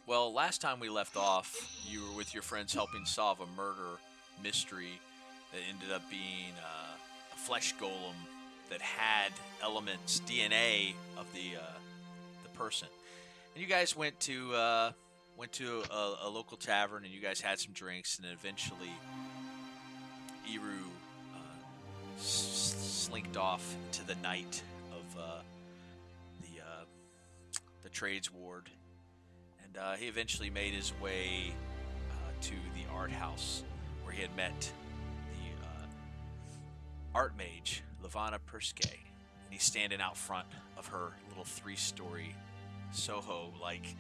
Well, last time we left off, you were with your friends helping solve a murder mystery that ended up being a flesh golem that had elements, DNA of the person. And you guys went to a local tavern, and you guys had some drinks, and then eventually Eru slinked off into the night of the trades ward, and he eventually made his way to the art house where he had met the art mage Lavana Perske, and he's standing out front of her little 3-story Soho-like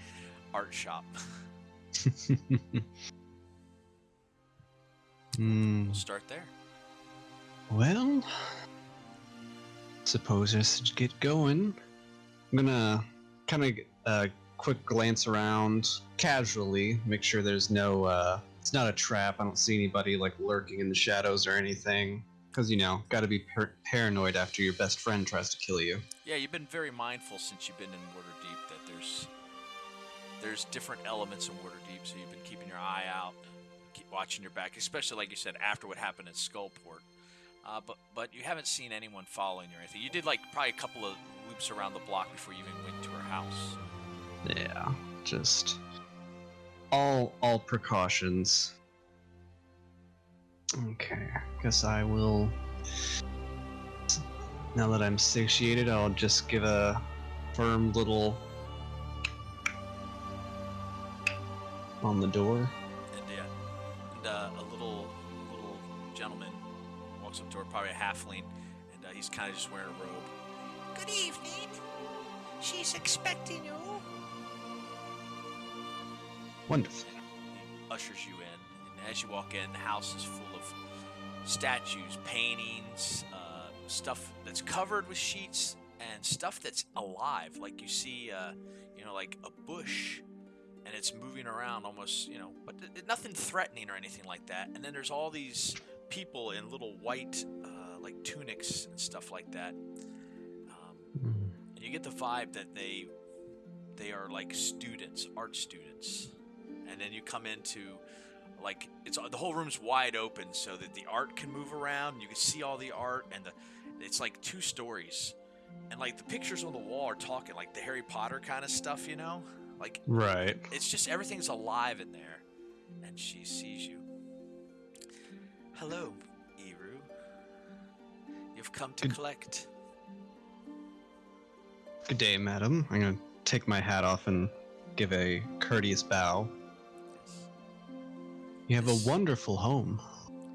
art shop. We'll start there. Well, suppose I should get going. I'm gonna kind of quick glance around casually, make sure there's no, it's not a trap. I don't see anybody like lurking in the shadows or anything. Because, gotta be paranoid after your best friend tries to kill you. Yeah, you've been very mindful since you've been in Waterdeep that there's different elements in Waterdeep, so you've been keeping your eye out, keep watching your back, especially like you said after what happened at Skullport. But you haven't seen anyone following you or anything. You did like probably a couple of loops around the block before you even went to her house. Yeah, just all precautions. Okay, guess I will. Now that I'm satiated, I'll just give a firm little on the door. And a little gentleman walks up to her, probably a halfling, and he's kind of just wearing a robe. Good evening. She's expecting you. Wonderful. He ushers you in, and as you walk in, the house is full of statues, paintings, stuff that's covered with sheets, and stuff that's alive. Like you see, like a bush, and it's moving around almost, but nothing threatening or anything like that. And then there's all these people in little white, like tunics and stuff like that. And you get the vibe that they are like students, art students. And then you come into, like, the whole room's wide open so that the art can move around. You can see all the art, and it's like 2 stories, and like the pictures on the wall are talking, like the Harry Potter kind of stuff, like right. It's just everything's alive in there. And she sees you. Hello, Eru. You've come to collect. Good day, madam. I'm gonna take my hat off and give a courteous bow. You have a wonderful home.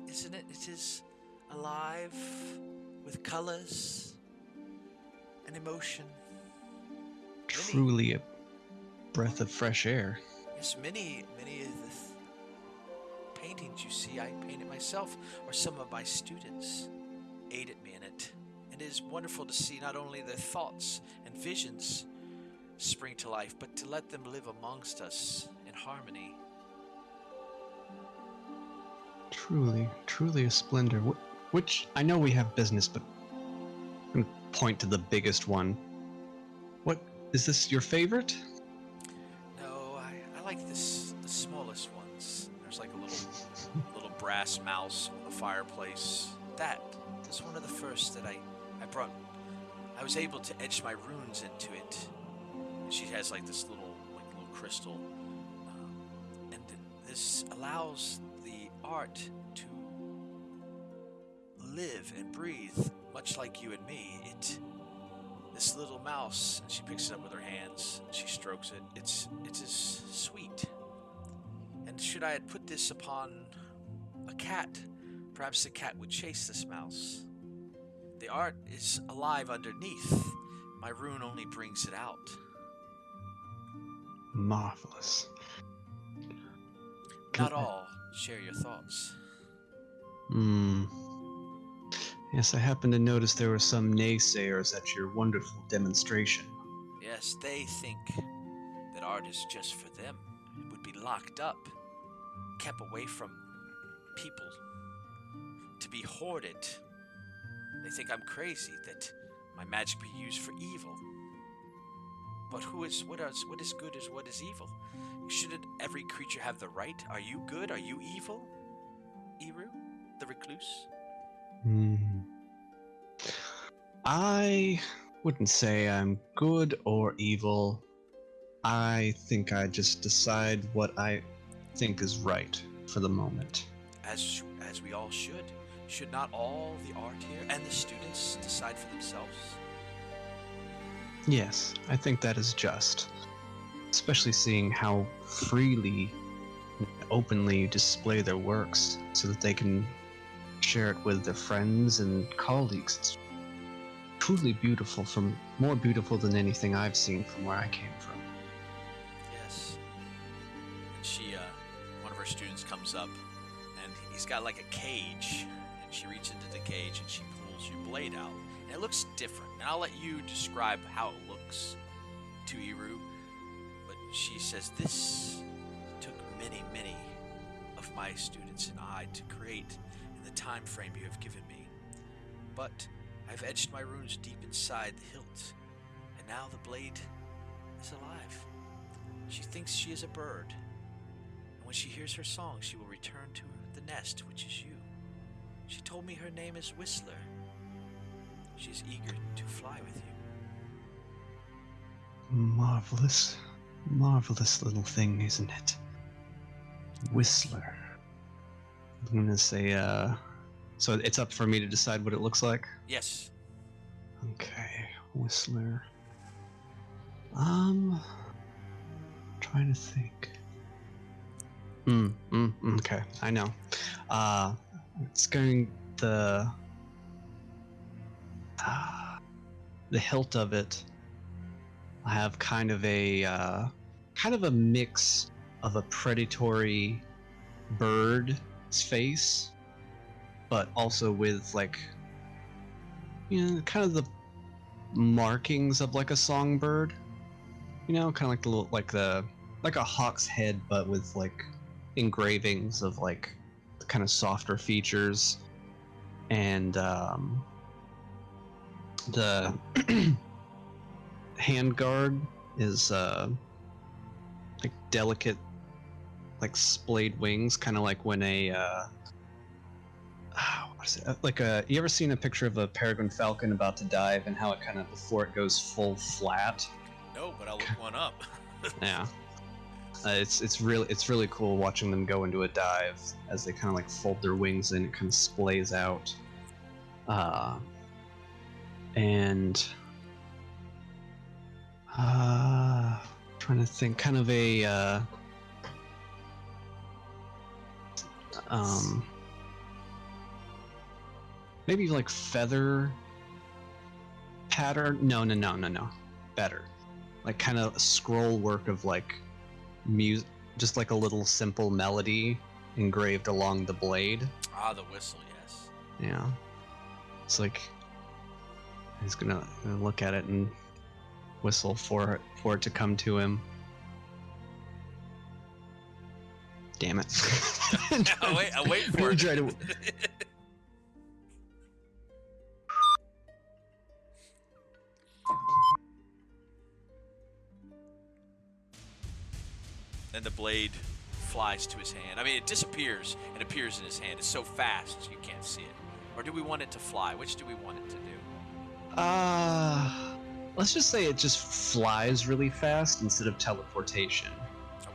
Isn't it? It is alive with colors and emotion. Truly a breath of fresh air. Yes, many of the paintings you see, I painted myself, or some of my students aided me in it. And it is wonderful to see not only their thoughts and visions spring to life, but to let them live amongst us in harmony. Truly a splendor. Which, I know we have business, but I'm gonna point to the biggest one. What, is this your favorite? No, I like the smallest ones. There's like a little brass mouse on the fireplace. That's one of the first that I brought. I was able to etch my runes into it. And she has like this little crystal. And this allows the art to live and breathe, much like you and me. This little mouse, and she picks it up with her hands, and she strokes it. It is sweet. And should I had put this upon a cat, perhaps the cat would chase this mouse. The art is alive underneath. My rune only brings it out. Marvelous. Not all share your thoughts. Yes, I happened to notice there were some naysayers at your wonderful demonstration. Yes, they think that art is just for them. It would be locked up, kept away from people, to be hoarded. They think I'm crazy, that my magic be used for evil. But what is good is what is evil? Shouldn't every creature have the right? Are you good? Are you evil? Eru, the recluse? Hmm. I wouldn't say I'm good or evil. I think I just decide what I think is right for the moment. As we all should. Should not all the art here and the students decide for themselves? Yes, I think that is just. Especially seeing how freely and openly you display their works so that they can share it with their friends and colleagues. It's truly beautiful, more beautiful than anything I've seen from where I came from. Yes. And one of her students comes up, and he's got like a cage, and she reaches into the cage and she pulls your blade out. And it looks different. And I'll let you describe how it looks to Eru. But she says, this took many, many of my students and I to create in the time frame you have given me. But I've etched my runes deep inside the hilt, and now the blade is alive. She thinks she is a bird, and when she hears her song, she will return to the nest, which is you. She told me her name is Whistler. She is eager to fly with you. Marvelous, marvelous little thing, isn't it? Whistler. I'm gonna say, so it's up for me to decide what it looks like? Yes. Okay, Whistler. Trying to think. Okay, I know. It's going the hilt of it. I have kind of a mix of a predatory bird's face, but also with like, kind of the markings of like a songbird. Kind of like the little, like a hawk's head, but with like engravings of like the kind of softer features, and the handguard is like delicate, like splayed wings, kind of like when a what is it? Like you ever seen a picture of a peregrine falcon about to dive, and how it kind of, before it goes full flat? No, but I'll look one up. Yeah. It's really cool watching them go into a dive as they kind of like fold their wings and it kind of splays out. And trying to think, kind of a maybe like feather pattern. No. Better. Like kind of scroll work of like music, just like a little simple melody engraved along the blade. Ah, the whistle, yes. Yeah. It's like he's gonna look at it and whistle for it to come to him. Damn it. I'll wait for it. Try to... Then the blade flies to his hand. I mean, it disappears and appears in his hand. It's so fast you can't see it. Or do we want it to fly? Which do we want it to do? Let's just say it just flies really fast instead of teleportation.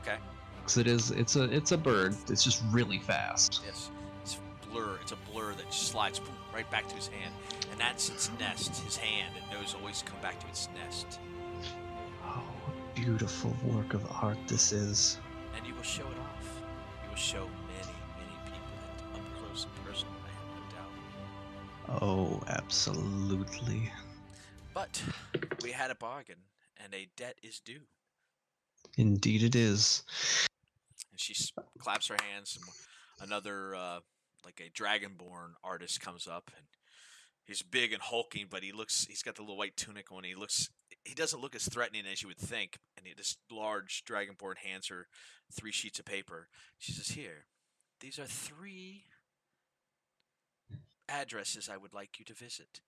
Okay. Because it's a bird. It's just really fast. Yes. It's a blur that slides right back to his hand. And that's its nest, his hand. It knows always to come back to its nest. Oh, beautiful work of art this is. And you will show it off. You will show many, many people it up close and personal, I have no doubt. Oh, absolutely. But we had a bargain, and a debt is due. Indeed it is. And she claps her hands, and another, like a dragonborn artist comes up, and he's big and hulking, but he's got the little white tunic on. He doesn't look as threatening as you would think. And this large dragonborn hands her 3 sheets of paper. She says, "Here, these are 3 addresses I would like you to visit."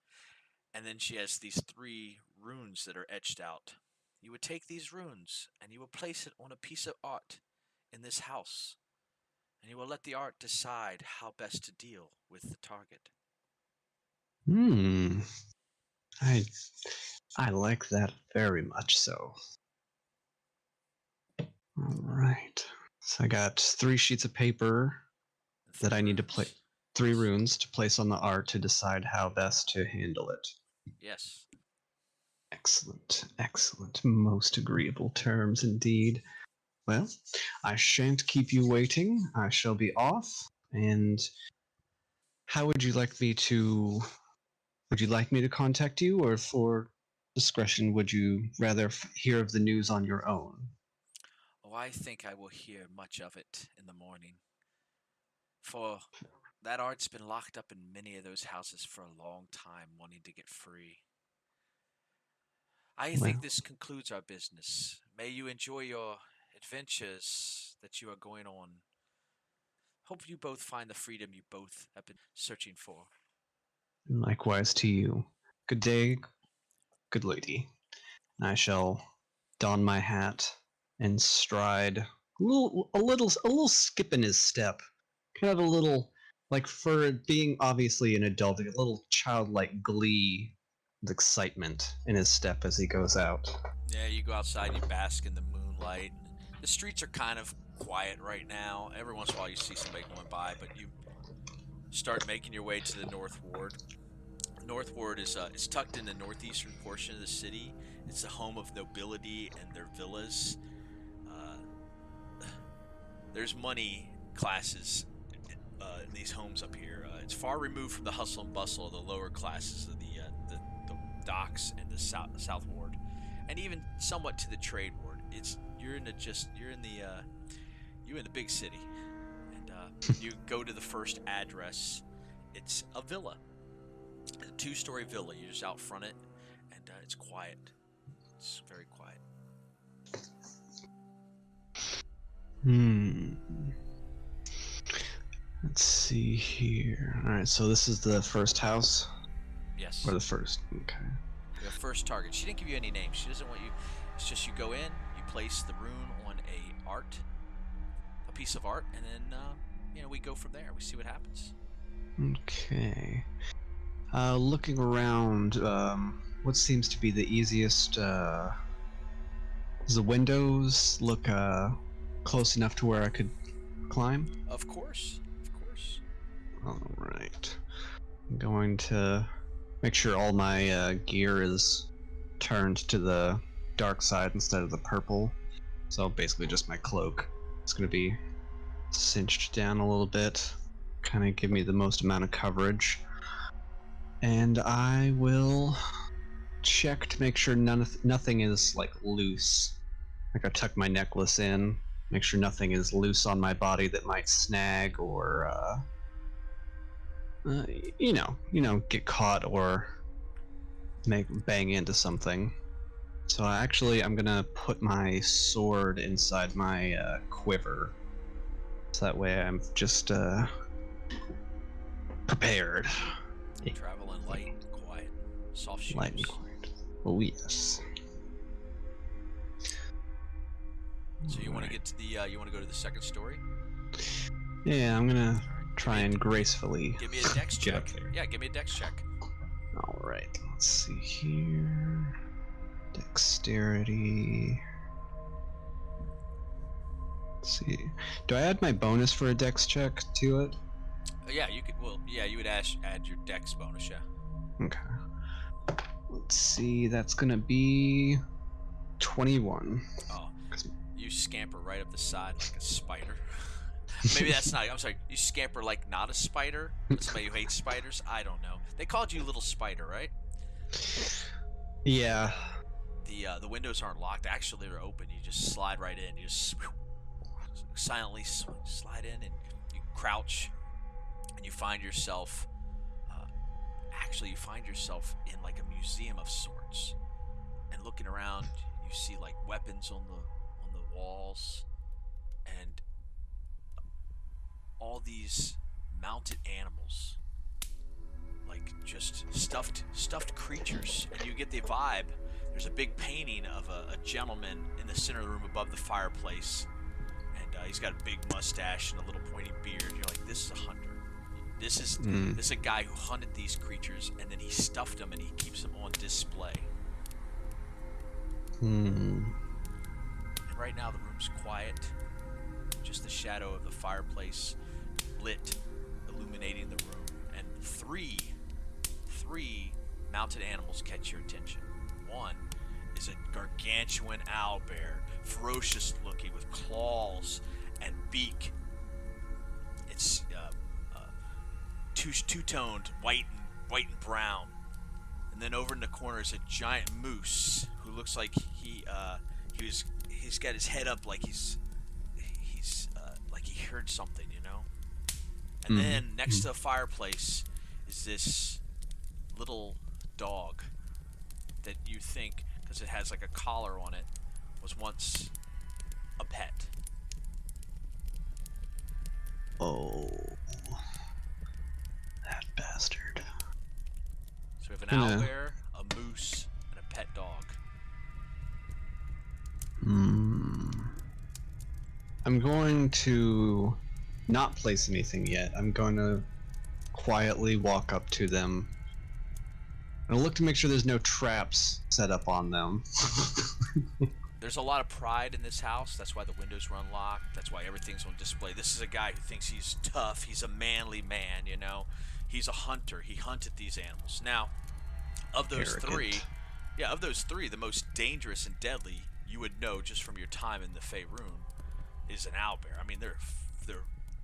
And then she has these 3 runes that are etched out you would take these runes and you will place it on a piece of art in this house, and you will let the art decide how best to deal with the target. Hmm. I I like that very much so. All right. So I got 3 sheets of paper And that I need to runes. play 3 runes to place on the art to decide how best to handle it. Yes. Excellent, excellent. Most agreeable terms indeed. Well, I shan't keep you waiting. I shall be off. And how would you like me to? Would you like me to contact you, or for discretion, would you rather hear of the news on your own? Oh, I think I will hear much of it in the morning. For that art's been locked up in many of those houses for a long time, wanting to get free. I think Well, this concludes our business. May you enjoy your adventures that you are going on. Hope you both find the freedom you both have been searching for. likewise to you. Good day, good lady. I shall don my hat and stride a little skip in his step, kind of a little like for being obviously an adult, like a little childlike glee and excitement in his step as he goes out. Yeah, you go outside, you bask in the moonlight. The streets are kind of quiet right now. Every once in a while you see somebody going by, but you start making your way to the North Ward. North Ward is tucked in the northeastern portion of the city. It's the home of nobility and their villas. There's money classes in these homes up here. It's far removed from the hustle and bustle of the lower classes of the docks and the south ward, and even somewhat to the trade ward. You're in the big city, and you go to the first address. It's a villa, a 2-story villa. You just out front it, and it's quiet. It's very quiet. Let's see here. All right, so this is the first house, Yes. or the first. Okay. Your first target. She didn't give you any names. She doesn't want you. It's just you go in, you place the rune on a piece of art, and then we go from there. We see what happens. Okay. Looking around, what seems to be the easiest? Does the windows look close enough to where I could climb? Of course. All right. I'm going to make sure all my gear is turned to the dark side instead of the purple. So basically just my cloak. It's going to be cinched down a little bit, kind of give me the most amount of coverage. And I will check to make sure nothing is like loose. Like I tuck my necklace in, make sure nothing is loose on my body that might snag or get caught or bang into something. So I'm gonna put my sword inside my quiver, so that way I'm just prepared. Traveling light and quiet. Soft shoes. Light and quiet. Oh yes. So you want to get to you want to go to the second story? Yeah, I'm gonna All right. try and gracefully Give me a dex get check. up there. Yeah, give me a dex check. All right, let's see here. Dexterity. Let's see. Do I add my bonus for a dex check to it? Yeah, you could. Well, yeah, you would add your dex bonus. Yeah. Okay. Let's see. That's gonna be 21. Oh, you scamper right up the side like a spider. Maybe that's not. I'm sorry. You scamper like not a spider. Somebody who hates spiders. I don't know. They called you Little Spider, right? Yeah. The windows aren't locked. Actually, they're open. You just slide right in. You just silently slide in, and you crouch, and you find yourself. Actually, you find yourself in like a museum of sorts. And looking around, you see like weapons on the walls, and all these mounted animals, like just stuffed creatures, and you get the vibe There's a big painting of a gentleman in the center of the room above the fireplace, and he's got a big mustache and a little pointy beard. You're like, this is a hunter. This is a guy who hunted these creatures, and then he stuffed them and he keeps them on display. And right now the room's quiet, just the shadow of the fireplace lit, illuminating the room, and three mounted animals catch your attention. One is a gargantuan owlbear, ferocious looking with claws and beak. It's two-toned, white and brown. And then over in the corner is a giant moose who looks like he's got his head up like he's like he heard something, you know. And then next to the fireplace is this little dog that you think, because it has like a collar on it, was once a pet. Oh, that bastard. So we have an owlbear, a moose, and a pet dog. I'm going to not place anything yet. I'm going to quietly walk up to them. And look to make sure there's no traps set up on them. There's a lot of pride in this house. That's why the windows were unlocked. That's why everything's on display. This is a guy who thinks he's tough. He's a manly man, you know. He's a hunter. He hunted these animals. Now, of those three, the most dangerous and deadly, you would know just from your time in the Fey Rune, is an owlbear. I mean, they're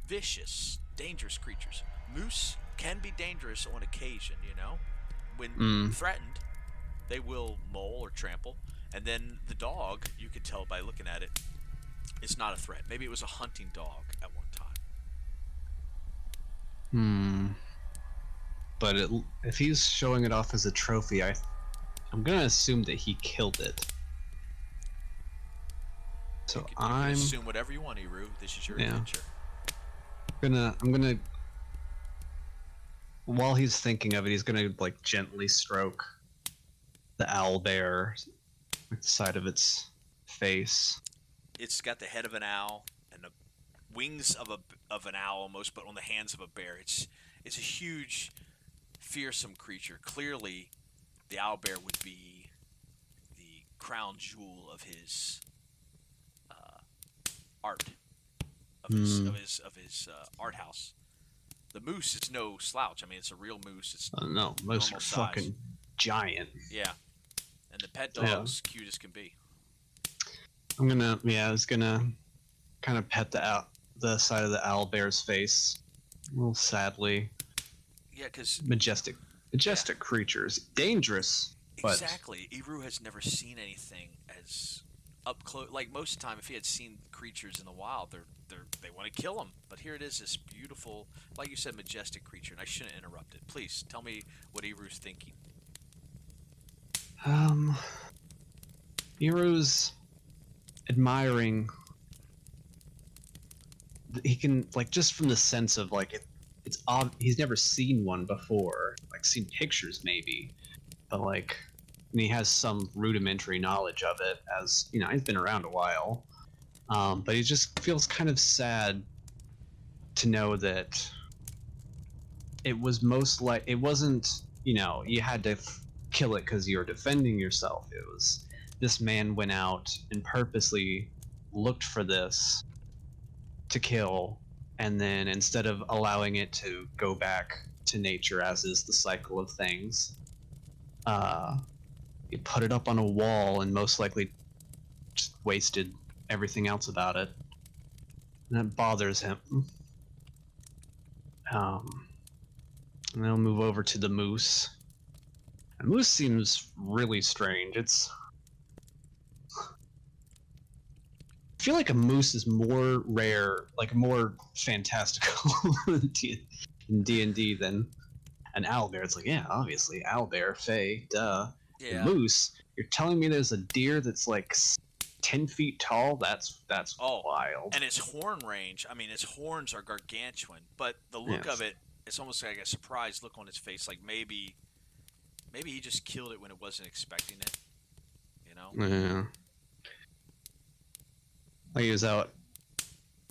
vicious, dangerous creatures. Moose can be dangerous on occasion, you know. When threatened, they will maul or trample. And then the dog, you could tell by looking at it, is not a threat. Maybe it was a hunting dog at one time. But if he's showing it off as a trophy, I'm gonna assume that he killed it. So you can assume whatever you want, Eru. This is your adventure. I'm gonna while he's thinking of it, he's gonna like gently stroke the owlbear, like the side of its face. It's got the head of an owl and the wings of an owl almost, but on the hands of a bear. It's a huge, fearsome creature. Clearly, the owlbear would be the crown jewel of his art, of his art house. The moose, it's no slouch. I mean, it's a real moose. It's no, moose are fucking giant. Yeah, and the pet dog's cute as can be. I was gonna kind of pet the side of the owlbear's face, a little sadly. Yeah, because majestic creatures, dangerous. Exactly. Eru has never seen anything as up close. Like most of the time, if he had seen creatures in the wild, they want to kill him. But here it is, this beautiful, like you said, majestic creature. And I shouldn't interrupt it. Please tell me what Eru's thinking. Eru's admiring. He can just from the sense of it's he's never seen one before, seen pictures maybe, but and he has some rudimentary knowledge of it, as he's been around a while, but he just feels kind of sad to know that it was it wasn't you had to kill it because you were defending yourself. It was this man went out and purposely looked for this to kill, and then instead of allowing it to go back to nature, as is the cycle of things, he put it up on a wall and most likely just wasted everything else about it. And that bothers him. And then I'll move over to the moose. The moose seems really strange. I feel like a moose is more rare, more fantastical in D&D than an owlbear. It's obviously owlbear, Fey, duh. Yeah. Moose, you're telling me there's a deer that's 10 feet tall? That's wild. And its horn range, I mean, its horns are gargantuan, but the look of it, it's almost like a surprised look on its face, maybe he just killed it when it wasn't expecting it. know? Yeah. Like he was out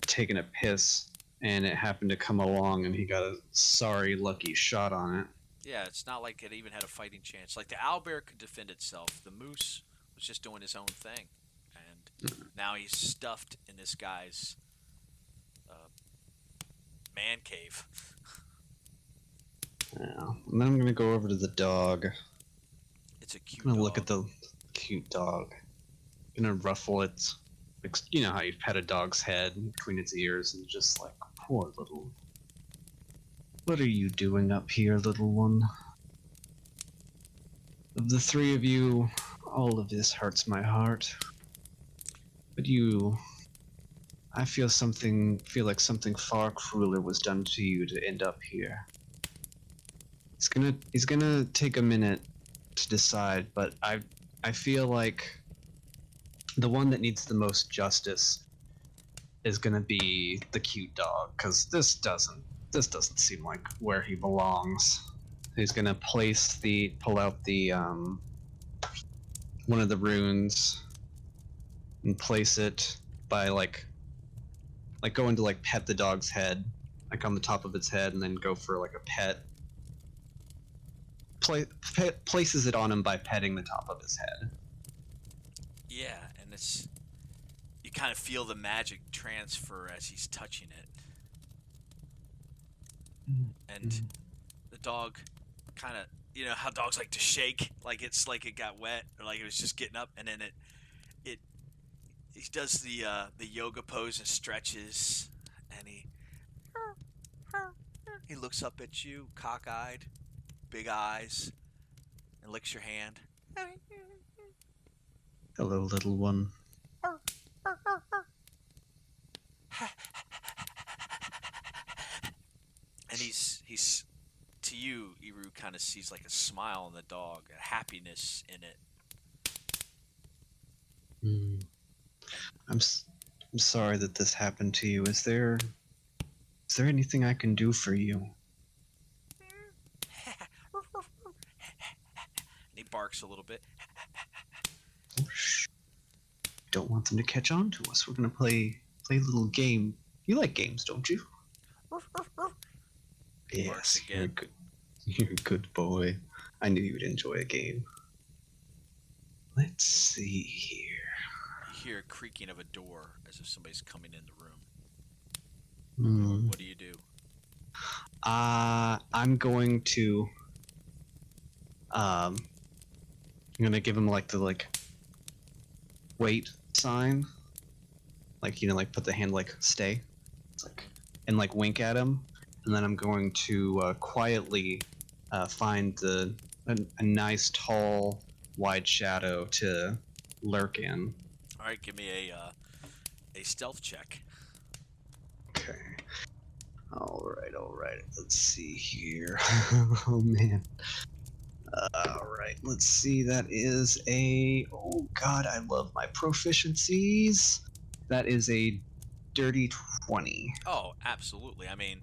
taking a piss, and it happened to come along, and he got a sorry lucky shot on it. Yeah, it's not like it even had a fighting chance. Like the owlbear could defend itself. The moose was just doing his own thing, and now he's stuffed in this guy's man cave. Yeah. And then I'm gonna go over to the dog. It's a cute I'm gonna dog. look at the cute dog. Gonna ruffle its, you know how you pet a dog's head between its ears and just like, poor little. What are you doing up here, little one? Of the three of you, all of this hurts my heart. But you, I feel like something far crueler was done to you to end up here. He's gonna take a minute to decide, but I feel like the one that needs the most justice is gonna be the cute dog, because this doesn't seem like where he belongs. He's gonna pull out the one of the runes and place it by like going to like pet the dog's head, like on the top of its head, and then go for like a pet. Places it on him by petting the top of his head. Yeah, and you kind of feel the magic transfer as he's touching it. And the dog kind of, you know how dogs like to shake, like it's like it got wet or like it was just getting up, and then he does the yoga pose and stretches, and he looks up at you, cockeyed, big eyes, and licks your hand. Hello, little one. And he's to you, Iru kind of sees like a smile on the dog, a happiness in it. I'm sorry that this happened to you. Is there anything I can do for you? And he barks a little bit. Shh. Don't want them to catch on to us. We're gonna play a little game. You like games, don't you? He barks Yes, you're again. good. You're a good boy. I knew you'd enjoy a game. Let's see here. You hear a creaking of a door as if somebody's coming in the room. Hmm. What do you do? I'm going to I'm gonna give him like the wait sign, like, you know, like put the hand like stay, it's like, and like wink at him, and then I'm going to quietly find a nice tall wide shadow to lurk in. All right, give me a stealth check. Okay. All right. Let's see here. Oh man. All right. Let's see. That is oh god, I love my proficiencies. That is a dirty 20. Oh, absolutely. I mean,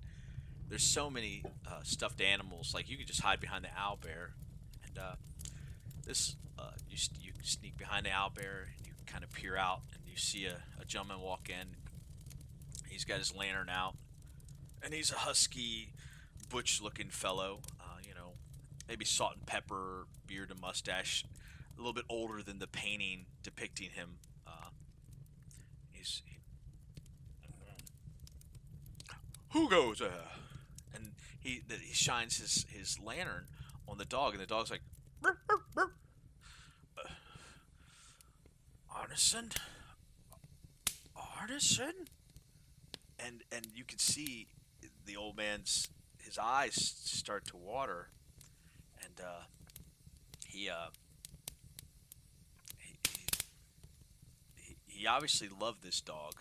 there's so many stuffed animals. Like you could just hide behind the owlbear, and you sneak behind the owlbear, and you kind of peer out, and you see a gentleman walk in. He's got his lantern out, and he's a husky, butch-looking fellow. You know, maybe salt and pepper, beard and mustache, a little bit older than the painting depicting him. Who goes there? And he shines his lantern on the dog, and the dog's like, "Burp, burp, burp." Artisan, and you can see the old man's his eyes start to water, and he obviously loved this dog.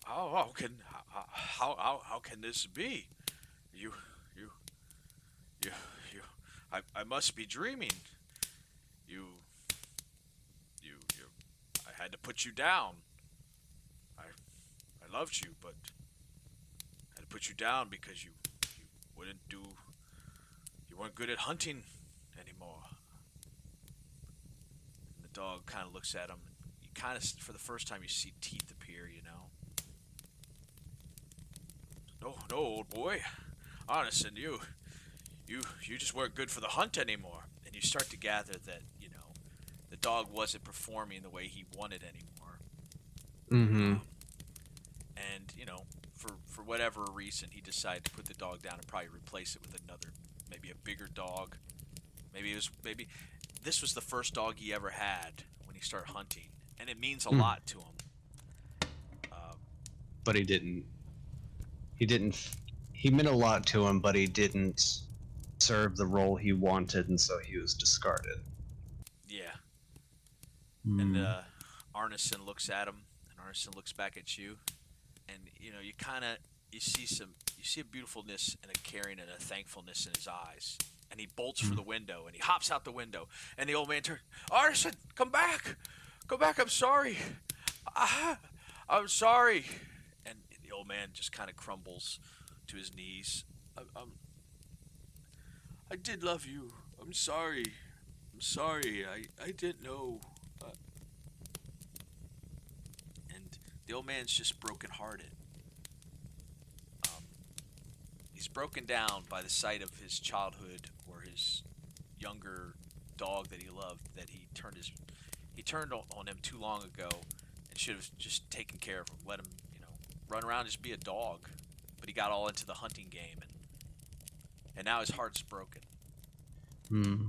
How can this be? You I must be dreaming. I had to put you down. I loved you, but I had to put you down because you weren't good at hunting anymore. And the dog kind of looks at him. You kind of, for the first time, you see teeth appear, you know. No, old boy. Honest, and you just weren't good for the hunt anymore. And you start to gather that, you know, the dog wasn't performing the way he wanted anymore. Mm-hmm. And, you know, for whatever reason, he decided to put the dog down and probably replace it with another, maybe a bigger dog. Maybe this was the first dog he ever had when he started hunting. And it means a lot to him. But he didn't. He meant a lot to him, but he didn't serve the role he wanted, and so he was discarded. Yeah. Mm. And Arneson looks at him, and Arneson looks back at you, and you know, you see a beautifulness and a caring and a thankfulness in his eyes. And he bolts for the window, and he hops out the window, and the old man turns, Arneson, come back, I'm sorry, I'm sorry. And the old man just kind of crumbles to his knees. I did love you. I'm sorry. I didn't know. And the old man's just brokenhearted. He's broken down by the sight of his childhood or his younger dog that he loved, that he turned on him too long ago, and should have just taken care of him, let him, you know, run around and just be a dog. But he got all into the hunting game, and now his heart's broken. Hmm.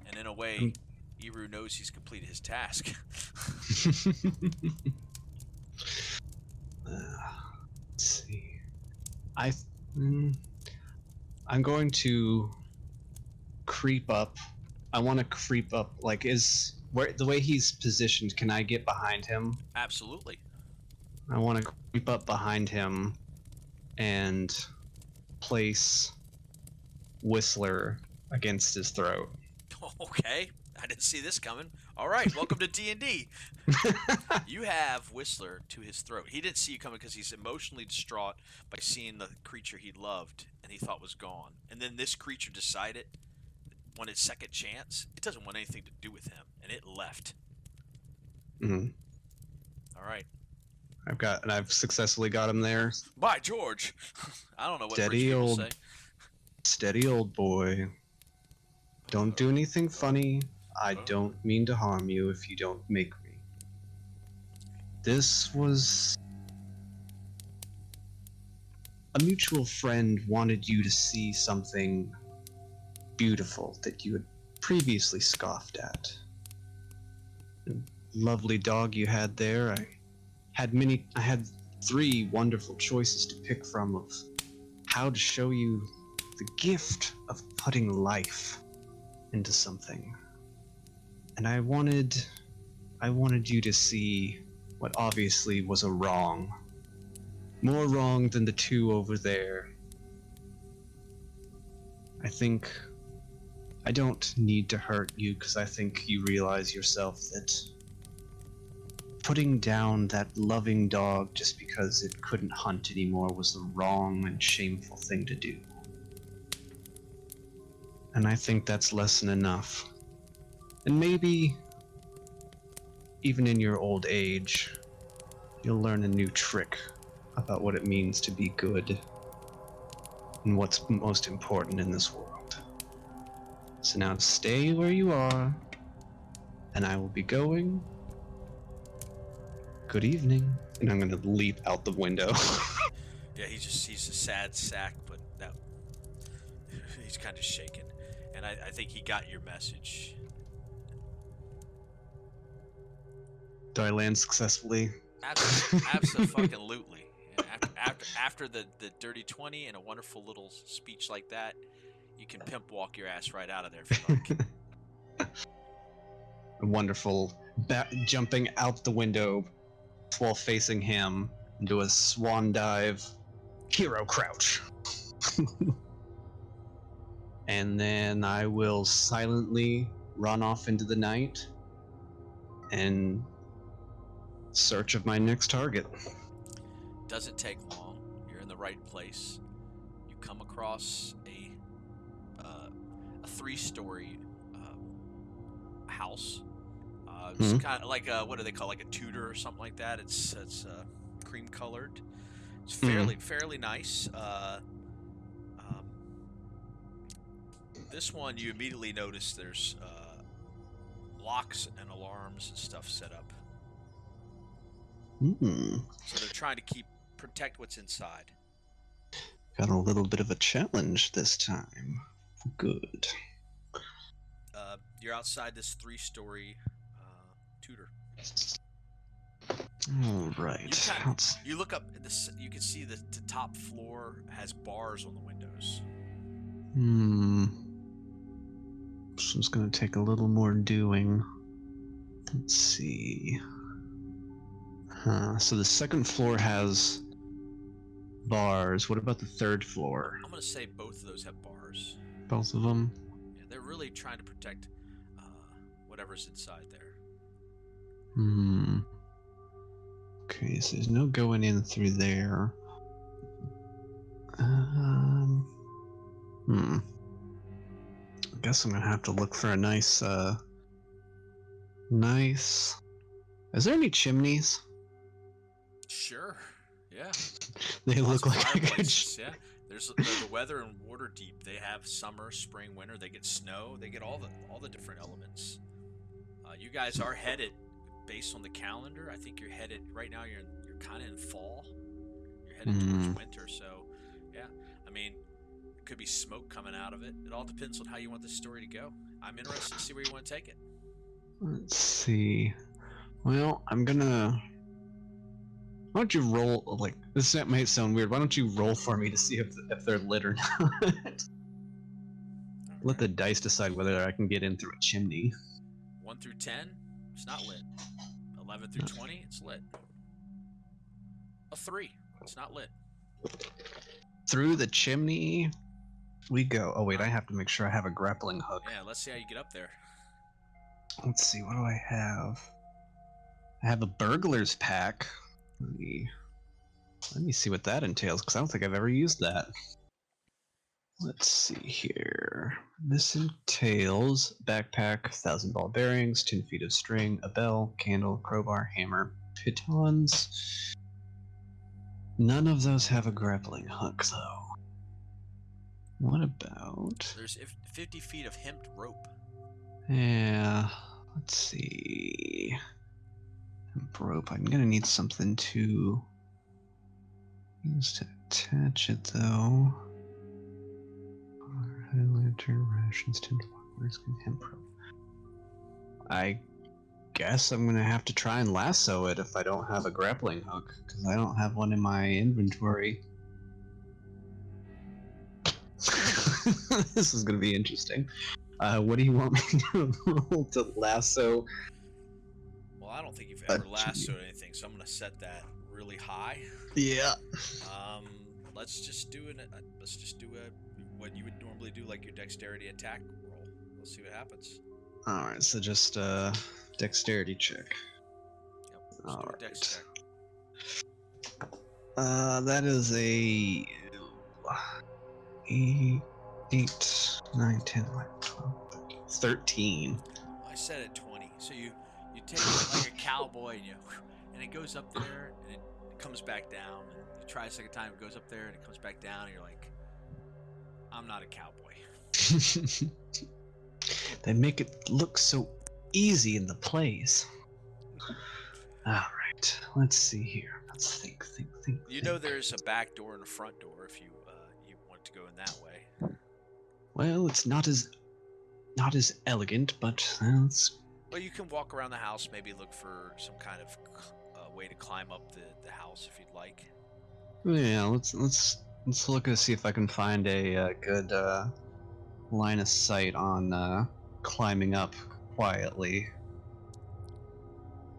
And in a way, Iru knows he's completed his task. Let's see. I'm going to creep up. I want to creep up. Like, the way he's positioned, can I get behind him? Absolutely. I want to creep up behind him and place Whistler against his throat. Okay, I didn't see this coming. All right, welcome to D&D. You have Whistler to his throat. He didn't see you coming because he's emotionally distraught by seeing the creature he loved and he thought was gone. And then this creature decided, wanted second chance. It doesn't want anything to do with him, and it left. Mm-hmm. All right. I've successfully got him there. By George. I don't know what Steady rich people old- say. Steady old boy. Don't do anything funny. I don't mean to harm you if you don't make me. This was... A mutual friend wanted you to see something beautiful that you had previously scoffed at. The lovely dog you had there. I had 3 wonderful choices to pick from of how to show you the gift of putting life into something. And I wanted you to see what obviously was a wrong. More wrong than the 2 over there. I don't need to hurt you because I think you realize yourself that putting down that loving dog just because it couldn't hunt anymore was the wrong and shameful thing to do. And I think that's lesson enough. And maybe, even in your old age, you'll learn a new trick about what it means to be good and what's most important in this world. So now stay where you are, and I will be going. Good evening. And I'm gonna leap out the window. Yeah, he's a sad sack, but he's kind of shaken. And I think he got your message. Do I land successfully? Absolutely. After the dirty 20 and a wonderful little speech like that, you can pimp walk your ass right out of there if you like. Wonderful. Jumping out the window while facing him into a swan dive hero crouch. And then I will silently run off into the night in search of my next target. Doesn't take long. You're in the right place. You come across a 3-story house. It's kind of like what do they call, like a Tudor or something like that. It's cream colored. It's fairly nice. This one you immediately notice there's locks and alarms and stuff set up. So they're trying to protect what's inside. Got a little bit of a challenge this time. Good. You're outside this 3-story Tudor. All right. You look up at this. You can see the top floor has bars on the windows. This one's gonna take a little more doing. Let's see. So the second floor has bars. What about the third floor? I'm gonna say both of those have bars. Both of them? Yeah, they're really trying to protect whatever's inside there. Okay, so there's no going in through there. I guess I'm gonna have to look for a nice. Is there any chimneys? Sure. Yeah. They look like fireplaces. Yeah. There's the weather in Waterdeep. They have summer, spring, winter. They get snow. They get all the different elements. You guys are headed, based on the calendar. I think you're headed right now. You're kind of in fall. You're headed towards winter. So, yeah. I mean, it could be smoke coming out of it. It all depends on how you want this story to go. I'm interested to see where you want to take it. Let's see. Well, I'm gonna. Why don't you roll? Like, this might sound weird. Why don't you roll for me to see if they're lit or not? Let the dice decide whether I can get in through a chimney. 1 through 10, it's not lit. 11 through 20, it's lit. A 3, it's not lit. Through the chimney we go. Oh wait, I have to make sure I have a grappling hook. Yeah, let's see how you get up there. Let's see, what do I have? I have a burglar's pack. Let me see what that entails, because I don't think I've ever used that. Let's see here. This entails backpack, 1,000 ball bearings, 10 feet of string, a bell, candle, crowbar, hammer, pitons. None of those have a grappling hook, though. What about... There's 50 feet of hemp rope. Yeah, let's see. Hemp rope. I'm gonna need something to use to attach it, though. Lantern, rations, tinder box, hemp rope. I guess I'm gonna have to try and lasso it if I don't have a grappling hook, because I don't have one in my inventory. This is gonna be interesting. What do you want me to roll to lasso? Well, I don't think you've ever lassoed anything, so I'm gonna set that really high. Yeah. Let's just do what you would normally do, like your dexterity attack roll. Let's see what happens. All right, so just dexterity check. Yep. All right. Dex check. That is a 8, 9, 10, 11, 12, 13. I said at 20. So you take it like a cowboy and it goes up there and it comes back down. And you try a second time, it goes up there and it comes back down, and you're like, I'm not a cowboy. They make it look so easy in the plays. Alright, let's see here. Let's think. You know there's a back door and a front door if you want to go in that way. Well, it's not as elegant, but it's... Well, you can walk around the house, maybe look for some kind of way to climb up the house if you'd like. Yeah, let's look to see if I can find a good line of sight on climbing up quietly.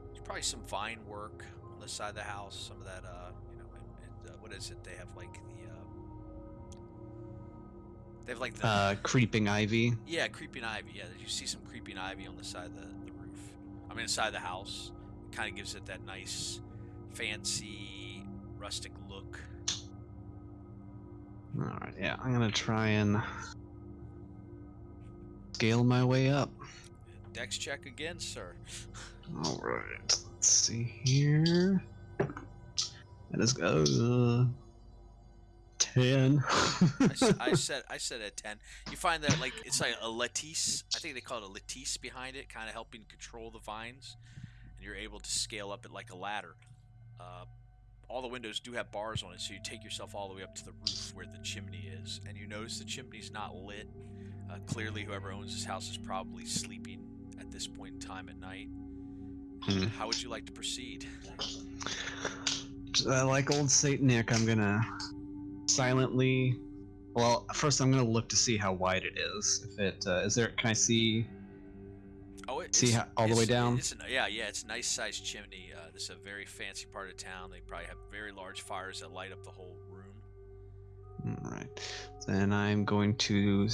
There's probably some vine work on the side of the house. Some of that, what is it? They have like the creeping ivy. Yeah, creeping ivy. Yeah, you see some creeping ivy on the side of the roof. I mean, inside the house. It kind of gives it that nice, fancy, rustic look. Alright, yeah, I'm gonna try and scale my way up. Dex check again, sir. All right. Let's see here. That is 10. I said at 10. You find that like it's like a lattice. I think they call it a lattice behind it, kind of helping control the vines, and you're able to scale up it like a ladder. All the windows do have bars on it, so you take yourself all the way up to the roof where the chimney is, and you notice the chimney's not lit. Clearly, whoever owns this house is probably sleeping at this point in time at night. How would you like to proceed? Like old Saint Nick, I'm gonna silently. Well, first I'm gonna look to see how wide it is. If it is there, can I see? Oh, See how, all the way down? It's a nice sized chimney. This is a very fancy part of town. They probably have very large fires that light up the whole room. All right. Then I'm going to.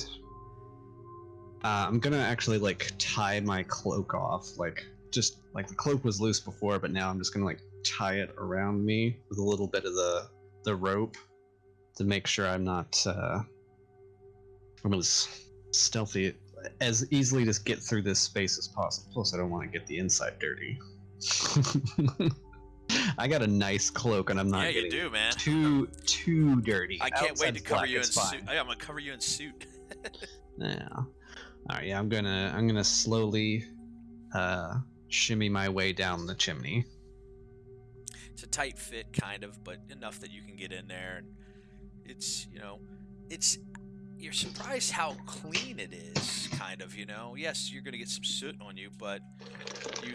I'm gonna actually like tie my cloak off, like just like the cloak was loose before, but now I'm just gonna like tie it around me with a little bit of the rope to make sure I'm not. I'm as stealthy as easily to get through this space as possible. Plus, I don't want to get the inside dirty. I got a nice cloak, and I'm not getting you do, man. too dirty. I can't wait to cover black, you in it's suit. fine. I'm gonna cover you in suit. Yeah. All right. Yeah. I'm gonna slowly shimmy my way down the chimney. It's a tight fit, kind of, but enough that you can get in there. And it's you're surprised how clean it is, kind of. Yes, you're gonna get some soot on you, but you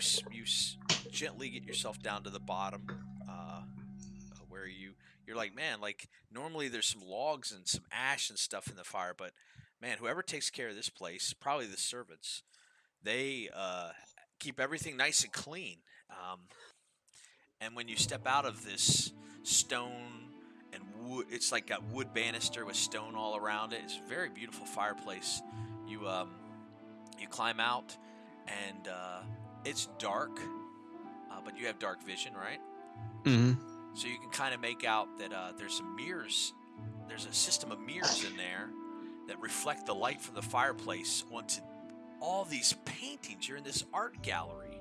gently get yourself down to the bottom, where you're like, man, like normally there's some logs and some ash and stuff in the fire, but man, whoever takes care of this place, probably the servants, they keep everything nice and clean. And when you step out of this stone and wood, it's like a wood banister with stone all around it. It's a very beautiful fireplace. You climb out, and it's dark, but you have dark vision, right? Mm-hmm. So you can kind of make out that there's some mirrors. There's a system of mirrors in there that reflect the light from the fireplace onto all these paintings. You're in this art gallery.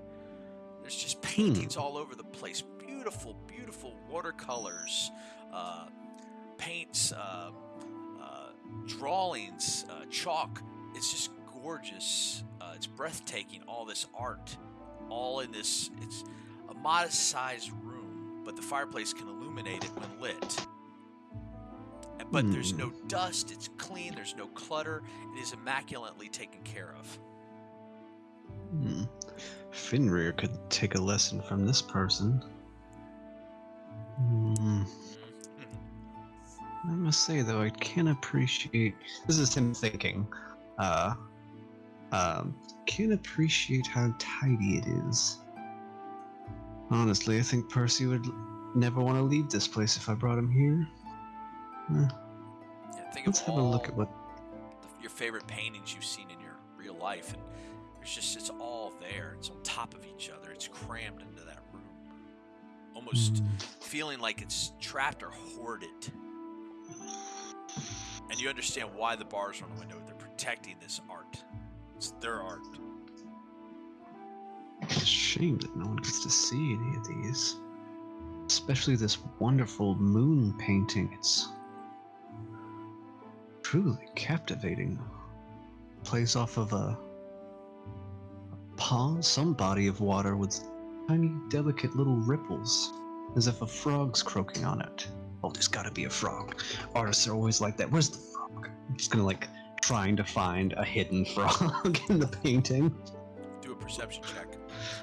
There's just paintings all over the place. Beautiful, beautiful watercolors, paints, drawings, chalk. It's just gorgeous. It's breathtaking, all this art. All in this, it's a modest-sized room, but the fireplace can illuminate it when lit. But there's no dust, it's clean, there's no clutter, it is immaculately taken care of. Fenrir could take a lesson from this person. I must say, though, I can appreciate... This is him thinking. Can appreciate how tidy it is. Honestly, I think Percy would never want to leave this place if I brought him here. Let's have a look at what... your favorite paintings you've seen in your real life, and it's all there. It's on top of each other. It's crammed into that room. Almost feeling like it's trapped or hoarded. And you understand why the bars are on the window. They're protecting this art. It's their art. It's a shame that no one gets to see any of these. Especially this wonderful moon painting. It's truly captivating. Plays off of a pond, some body of water with tiny, delicate little ripples, as if a frog's croaking on it. Oh, there's gotta be a frog. Artists are always like that. Where's the frog? I'm just gonna trying to find a hidden frog in the painting. Do a perception check.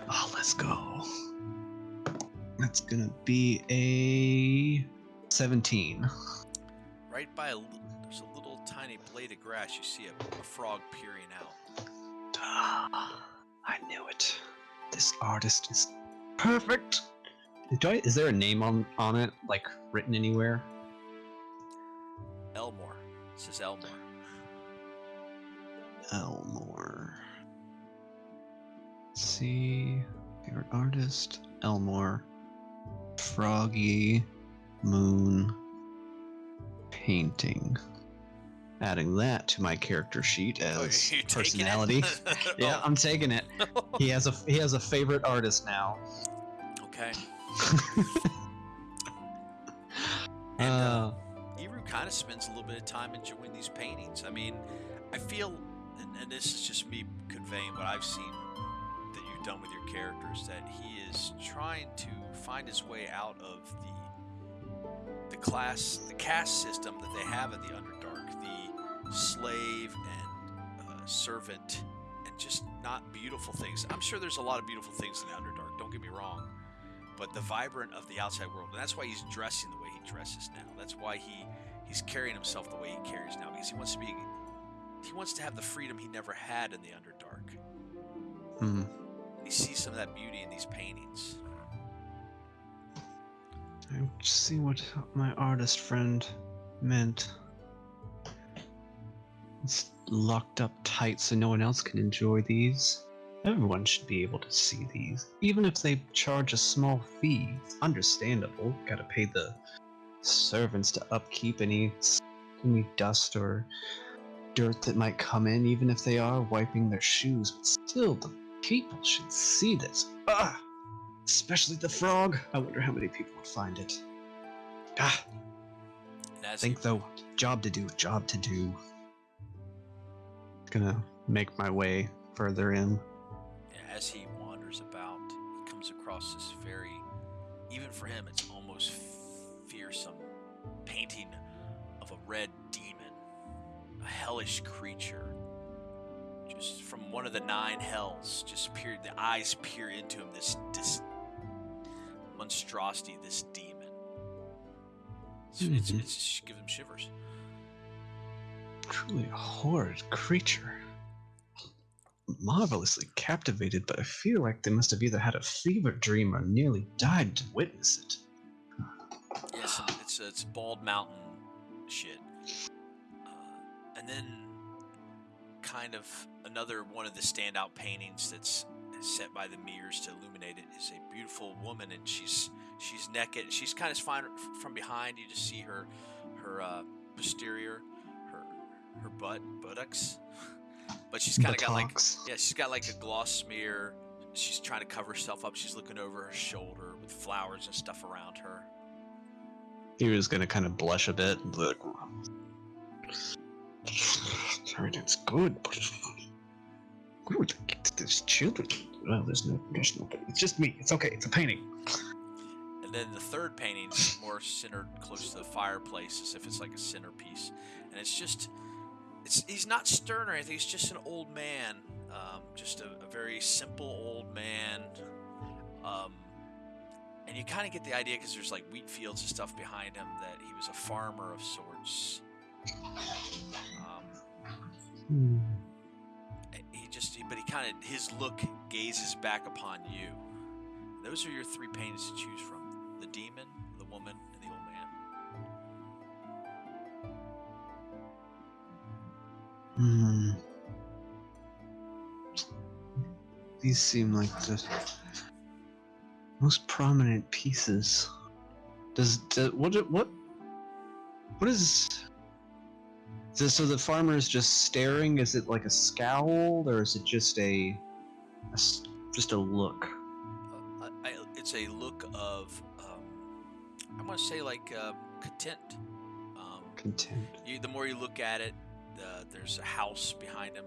Oh, let's go. That's gonna be a 17. Right by there's a little tiny blade of grass. You see a frog peering out. I knew it. This artist is perfect. Is there a name on it, like written anywhere? Elmore. It says Elmore. Elmore. Let's see, favorite artist, Elmore. Froggy moon painting. Adding that to my character sheet as you taking it? personality. Yeah, Oh. I'm taking it. He has a favorite artist now. Okay. And Iru kind of spends a little bit of time enjoying these paintings. I mean, I feel, and this is just me conveying what I've seen that you've done with your characters, that he is trying to find his way out of the caste system that they have in the Underdark, the slave and servant, and just not beautiful things. I'm sure there's a lot of beautiful things in the Underdark, don't get me wrong, but the vibrant of the outside world, and that's why he's dressing the way he dresses now. That's why he's carrying himself the way he carries now, because he wants to have the freedom he never had in the Underdark. Hmm. He sees some of that beauty in these paintings. I see what my artist friend meant. It's locked up tight so no one else can enjoy these. Everyone should be able to see these, even if they charge a small fee. It's understandable. Gotta pay the servants to upkeep any dust or dirt that might come in, even if they are wiping their shoes. But still, the people should see this. Ah! Especially the frog. I wonder how many people would find it. Ah! Think though, job to do. Gonna make my way further in. As he wanders about, he comes across this very, even for him, it's almost fearsome painting of a red demon, a hellish creature, just from one of the 9 hells. Just the eyes peer into him. This monstrosity, this demon. It gives him shivers. Truly a horrid creature. Marvelously captivated, but I feel like they must have either had a fever dream or nearly died to witness it. Yes, it's Bald Mountain shit. And then, kind of another one of the standout paintings that's set by the mirrors to illuminate it is a beautiful woman, and she's naked. She's kind of fine from behind. You just see her posterior, her buttocks. But she's kind of got she's got like a gloss smear. She's trying to cover herself up. She's looking over her shoulder with flowers and stuff around her. He was gonna kind of blush a bit and be like, everything's good, but there's children. Well, there's no, it's just me. It's okay. It's a painting. And then the third painting's more centered close to the fireplace, as if it's like a centerpiece. And it's just, he's not stern or anything. He's just an old man, just a very simple old man. And you kind of get the idea, because there's like wheat fields and stuff behind him, that he was a farmer of sorts. But he kind of, his look gazes back upon you. Those are your 3 paintings to choose from: the demon, the woman, and the old man. These seem like the most prominent pieces. What is this? So the farmer is just staring? Is it like a scowl, or is it just a look? It's a look of, I want to say like content. Content. The more you look at it, there's a house behind him,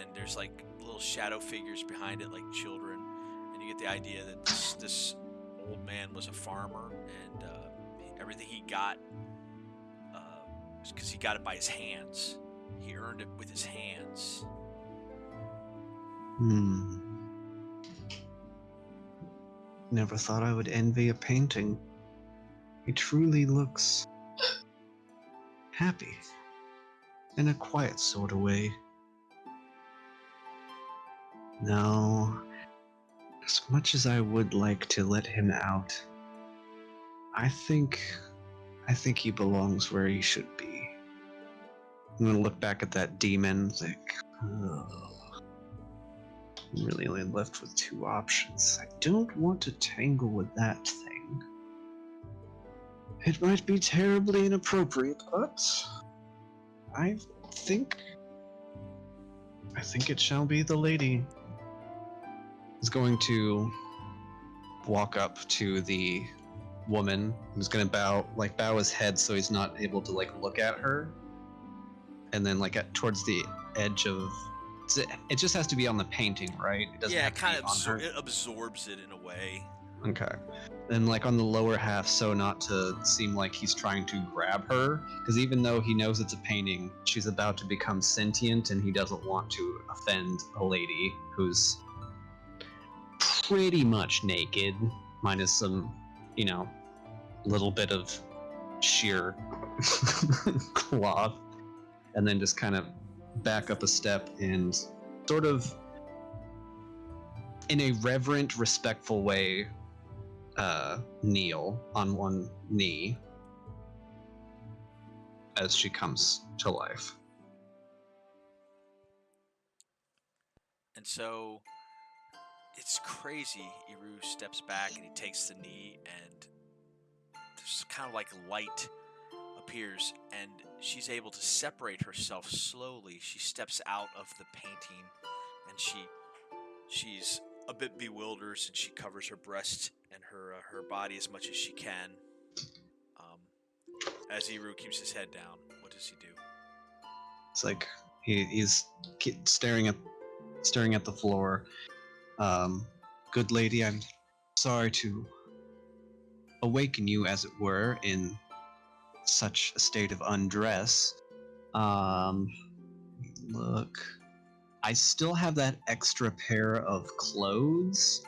and there's like little shadow figures behind it, like children, and you get the idea that this old man was a farmer, and everything he got, because he got it by his hands. He earned it with his hands. Never thought I would envy a painting. He truly looks happy, in a quiet sort of way. Now, as much as I would like to let him out, I think he belongs where he should be. I'm gonna look back at that demon and think, oh, I'm really only left with 2 options. I don't want to tangle with that thing. It might be terribly inappropriate, but I think it shall be the lady. Is going to walk up to the woman who's gonna bow his head so he's not able to look at her, and then towards the edge of it just has to be on the painting, right? It doesn't have it to kind be of on her. it absorbs it in a way. Okay. Then on the lower half, so not to seem like he's trying to grab her, because even though he knows it's a painting, she's about to become sentient, and he doesn't want to offend a lady who's pretty much naked, minus some, little bit of sheer cloth, and then just kind of back up a step and sort of in a reverent, respectful way, kneel on one knee as she comes to life. And so it's crazy. Iru steps back and he takes the knee, and there's kind of light appears, and she's able to separate herself slowly. She steps out of the painting, and she's a bit bewildered, and she covers her breast and her body as much as she can. As Iru keeps his head down, what does he do? It's he's staring at the floor. Good lady, I'm sorry to awaken you, as it were, in such a state of undress. Look, I still have that extra pair of clothes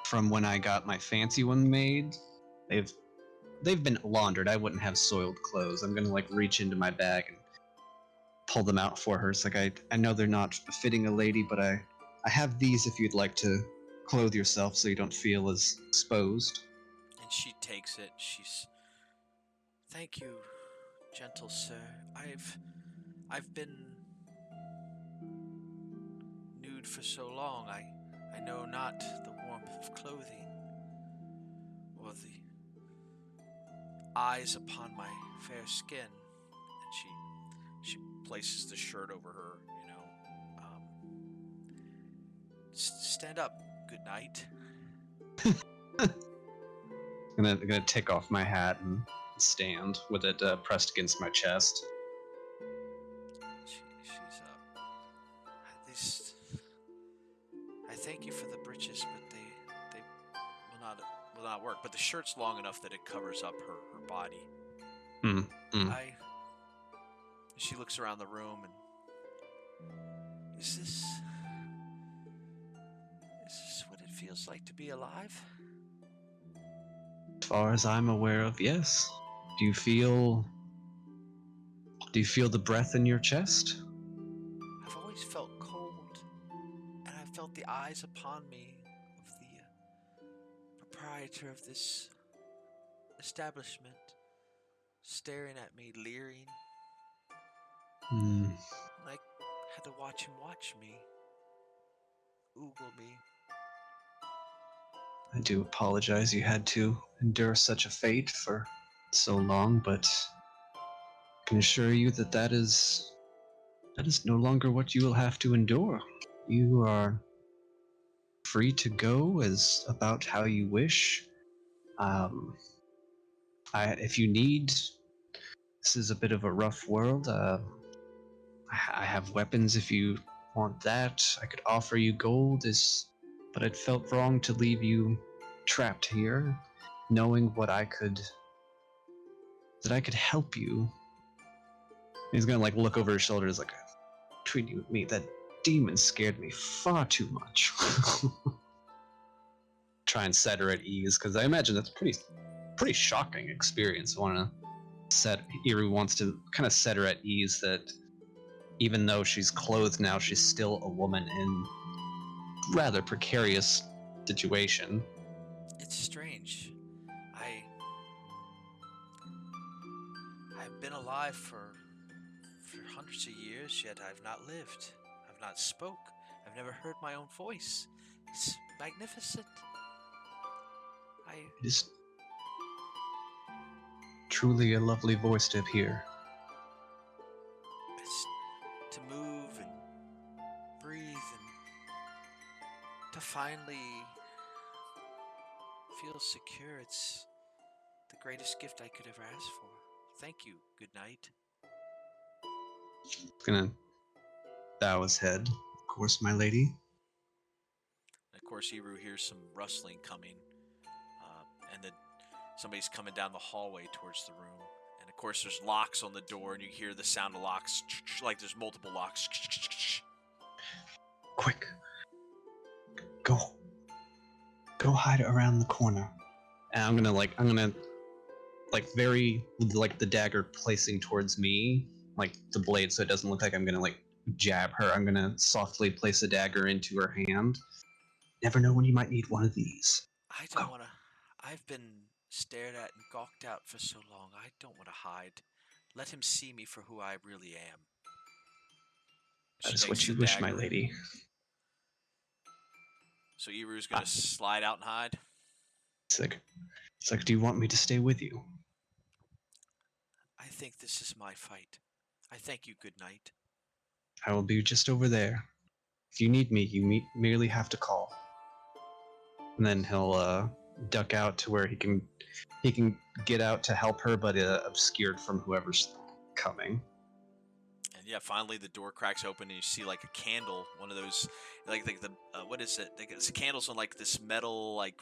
from when I got my fancy one made. They've been laundered. I wouldn't have soiled clothes. I'm gonna reach into my bag and pull them out for her. It's I know they're not fitting a lady, but I have these if you'd like to clothe yourself so you don't feel as exposed. And she takes it. Thank you, gentle sir. I've been nude for so long. I know not the warmth of clothing or the eyes upon my fair skin. And she places the shirt over her. Stand up. Good night. I'm gonna take off my hat and stand with it pressed against my chest. She's up. I thank you for the breeches, but they will not work. But the shirt's long enough that it covers up her body. She looks around the room, and is this what it feels like to be alive? As far as I'm aware of, yes. Do you feel the breath in your chest? I've always felt cold, and I felt the eyes upon me of the proprietor of this establishment, staring at me, leering. I had to watch him watch me, oogle me. I do apologize you had to endure such a fate for so long, but I can assure you that is no longer what you will have to endure. You are free to go as about how you wish. If you need, this is a bit of a rough world. I have weapons if you want that. I could offer you gold, but it felt wrong to leave you trapped here, knowing that I could help you. He's gonna look over his shoulders between you and me, that demon scared me far too much. Try and set her at ease, because I imagine that's a pretty shocking experience. Iru wants to kind of set her at ease that even though she's clothed now, she's still a woman in rather precarious situation. It's strange. I've been alive for hundreds of years, yet I've not lived. I've not spoke. I've never heard my own voice. It's magnificent. Truly a lovely voice to hear. It's to move and breathe and to finally feel secure. It's the greatest gift I could ever ask for. Thank you. Good night. Gonna bow his head. Of course, my lady. And of course, Eru hears some rustling coming, and then somebody's coming down the hallway towards the room. And of course, there's locks on the door, and you hear the sound of locks, like there's multiple locks. Quick. Go hide around the corner. And I'm gonna very, like, the dagger placing towards me, like the blade, so it doesn't look like I'm gonna, like, jab her. I'm gonna softly place a dagger into her hand. Never know when you might need one of these. I don't want to. I've been stared at and gawked out for so long. I don't want to hide. Let him see me for who I really am. That She is takes what you the wish, my dagger. lady. So Eru's gonna slide out and hide. It's like, do you want me to stay with you? I think this is my fight. I thank you. Good night. I will be just over there. If you need me, you merely have to call. And then he'll duck out to where he can get out to help her, but obscured from whoever's coming. And yeah, finally the door cracks open and you see like a candle, one of those, like the what is it? Like, it's candles on like this metal like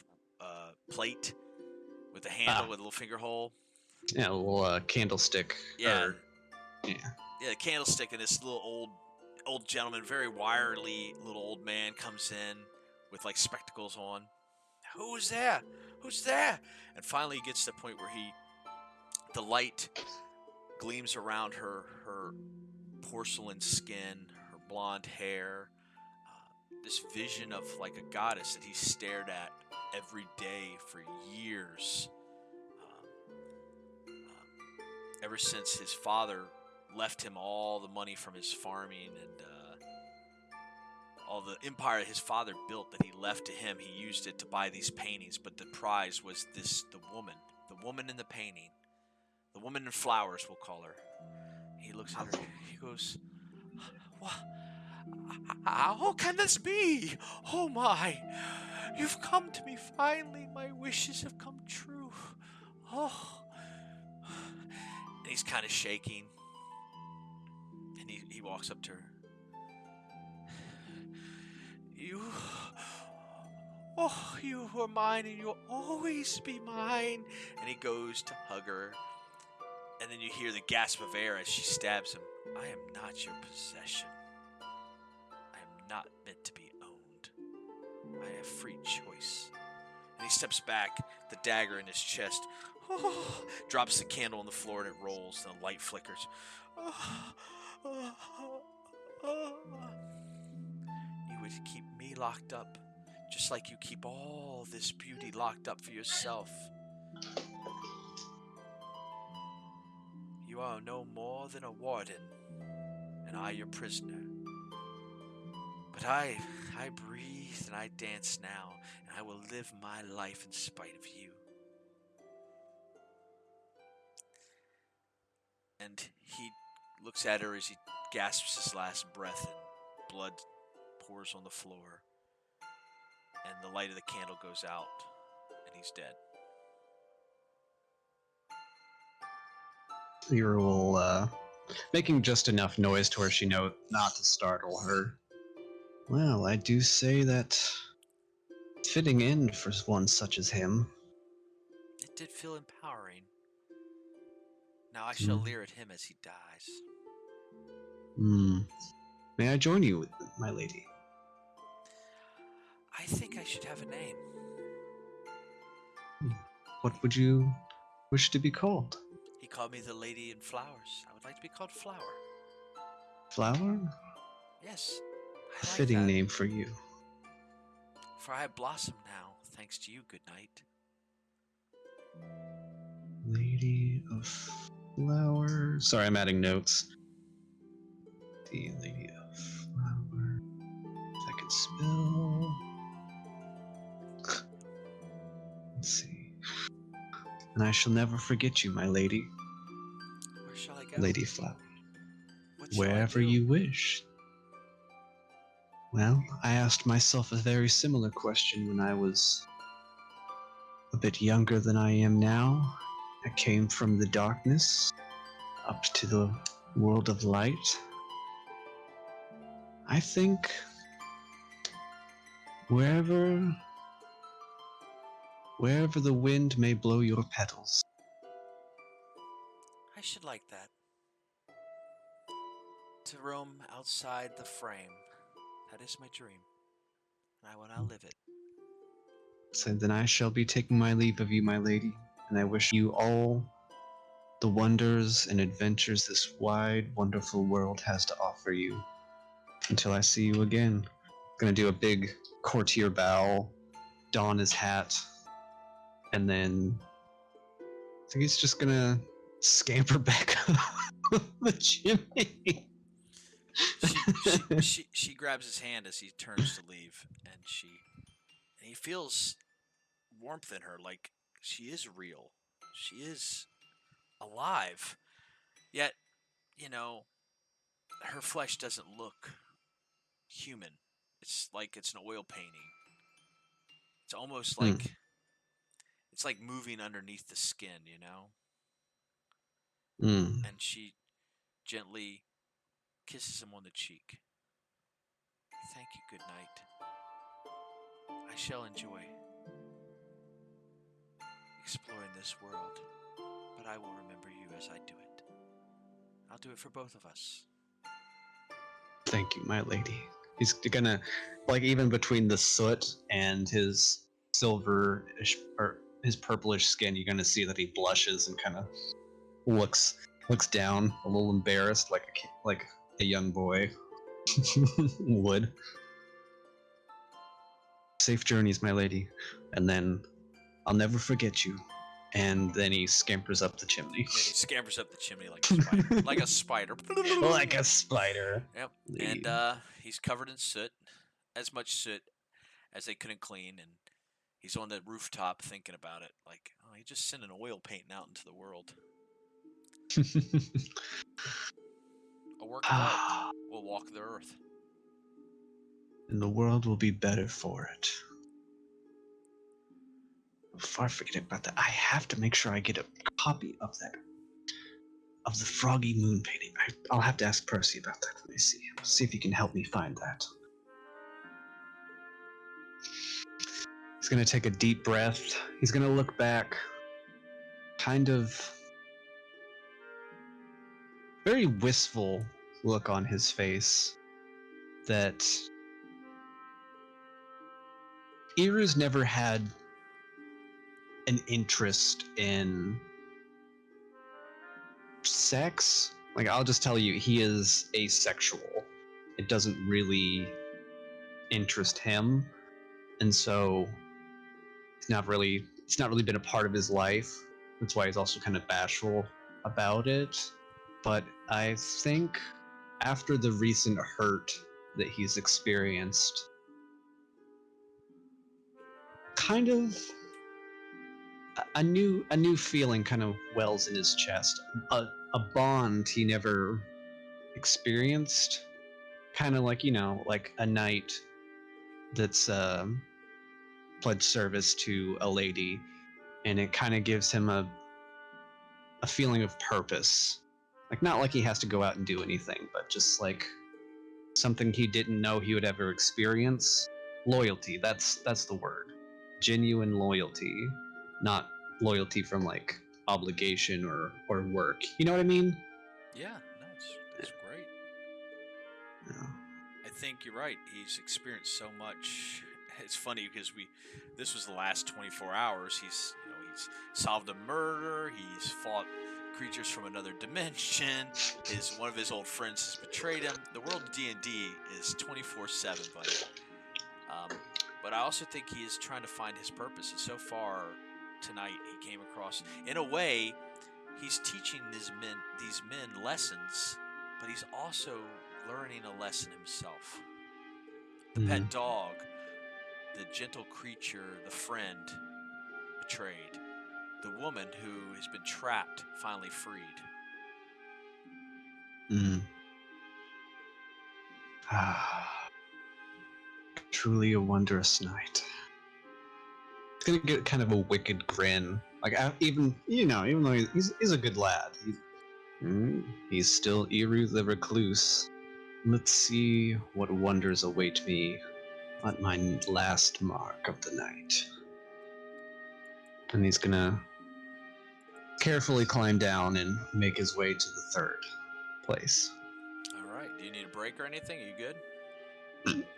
plate with a handle with a little finger hole. Yeah, a little candlestick. Yeah. Yeah. Yeah, the candlestick, and this little old gentleman, very wirely little old man, comes in with like spectacles on. Who's there? Who's there? And finally he gets to the point where the light gleams around her porcelain skin, her blonde hair, this vision of like a goddess that he stared at every day for years, ever since his father left him all the money from his farming and all the empire his father built that he left to him. He used it to buy these paintings, but the prize was the woman in the painting, the woman in flowers, we'll call her. He looks at her. He goes, "What? How can this be? Oh my! You've come to me finally. My wishes have come true. Oh." And he's kind of shaking. And he walks up to her. You are mine and you'll always be mine. And he goes to hug her. And then you hear the gasp of air as she stabs him. I am not your possession. I am not meant to be owned. I have free choice. And he steps back, the dagger in his chest. Oh, drops the candle on the floor and it rolls, and the light flickers. You would keep me locked up, just like you keep all this beauty locked up for yourself. You are no more than a warden, and I your prisoner. But I breathe and I dance now, and I will live my life in spite of you. And he looks at her as he gasps his last breath and blood pours on the floor. And the light of the candle goes out and he's dead. Lyra will, making just enough noise to where she knows not to startle her. Well, I do say that fitting in for one such as him. It did feel empowering. Now I shall leer at him as he dies. May I join you, my lady? I think I should have a name. What would you wish to be called? He called me the Lady in Flowers. I would like to be called Flower. Flower? Yes, A I like fitting that. name for you. For I have blossomed now, thanks to you. Good night. Lady of Flowers. Sorry, I'm adding notes. The Lady of Flower. If I can spell. Let's see. and I shall never forget you, my lady. Where shall I go? Lady Flower. What shall I Wherever do? you wish. Well, I asked myself a very similar question when I was a bit younger than I am now. I came from the darkness up to the world of light. I think wherever the wind may blow your petals. I should like that. To roam outside the frame. That is my dream. And I will now live it. So then I shall be taking my leave of you, my lady, and I wish you all the wonders and adventures this wide, wonderful world has to offer you. Until I see you again. Gonna do a big courtier bow, don his hat, and then I think he's just gonna scamper back up the chimney. She grabs his hand as he turns to leave, and he feels warmth in her, like she is real. She is alive. Yet, her flesh doesn't look human. It's like it's an oil painting. It's almost like it's like moving underneath the skin, And she gently kisses him on the cheek. Thank you, good night. I shall enjoy exploring this world, but I will remember you as I do it. I'll do it for both of us. Thank you, my lady. He's gonna, like, even between the soot and his silverish or his purplish skin, you're gonna see that he blushes and kind of looks down, a little embarrassed, like a young boy would. Safe journeys, my lady, and then I'll never forget you. And then he scampers up the chimney. And he scampers up the chimney like a spider. Like a spider. Like a spider. Yep. Leave. And he's covered in soot, as much soot as they couldn't clean, and he's on the rooftop thinking about it, like, oh, he just sent an oil painting out into the world. A work of art will walk the earth. And the world will be better for it. Before I forget about that, I have to make sure I get a copy of that. Of the Froggy Moon painting. I'll have to ask Percy about that. Let me see. See if he can help me find that. He's gonna take a deep breath. He's gonna look back. Kind of very wistful look on his face. That Iru's never had an interest in sex. Like, I'll just tell you, he is asexual. It doesn't really interest him, and so it's not really been a part of his life. That's why he's also kind of bashful about it. But I think after the recent hurt that he's experienced, kind of a new feeling kind of wells in his chest. A bond he never experienced, kind of like, like a knight that's pledged service to a lady, and it kind of gives him a feeling of purpose. Like, not like he has to go out and do anything, but just like something he didn't know he would ever experience. Loyalty, that's the word. Genuine loyalty, not loyalty from like obligation or work. You know what I mean? Yeah, no, it's great. Yeah. I think you're right. He's experienced so much. It's funny because this was the last 24 hours. He's solved a murder. He's fought creatures from another dimension. One of his old friends has betrayed him. The world of D&D is 24/7, buddy. But I also think he is trying to find his purpose. And so far tonight, he came across, in a way, he's teaching these men lessons, but he's also learning a lesson himself. The pet dog, the gentle creature, the friend betrayed. the woman who has been trapped finally freed. Ah, truly a wondrous night. It's gonna get kind of a wicked grin. Like even though he's a good lad, he's still Eru the Recluse. Let's see what wonders await me at my last mark of the night. And he's gonna carefully climb down and make his way to the third place. All right. Do you need a break or anything? Are you good?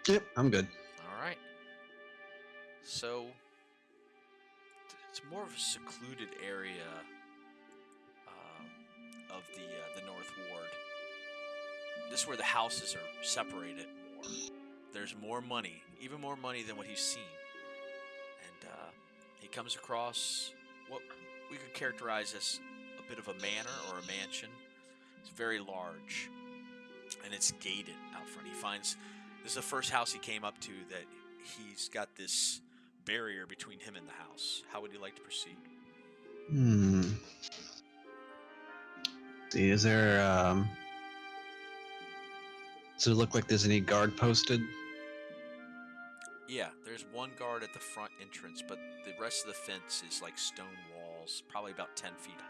Yep, I'm good. All right. So it's more of a secluded area of the North Ward. This is where the houses are separated more. There's more money, even more money than what he's seen. And he comes across what we could characterize as a bit of a manor or a mansion. It's very large, and it's gated out front. He finds this is the first house he came up to that he's got this barrier between him and the house. How would you like to proceed? See, is there does it look like there's any guard posted? Yeah, there's one guard at the front entrance, but the rest of the fence is like stone walls, probably about 10 feet tall.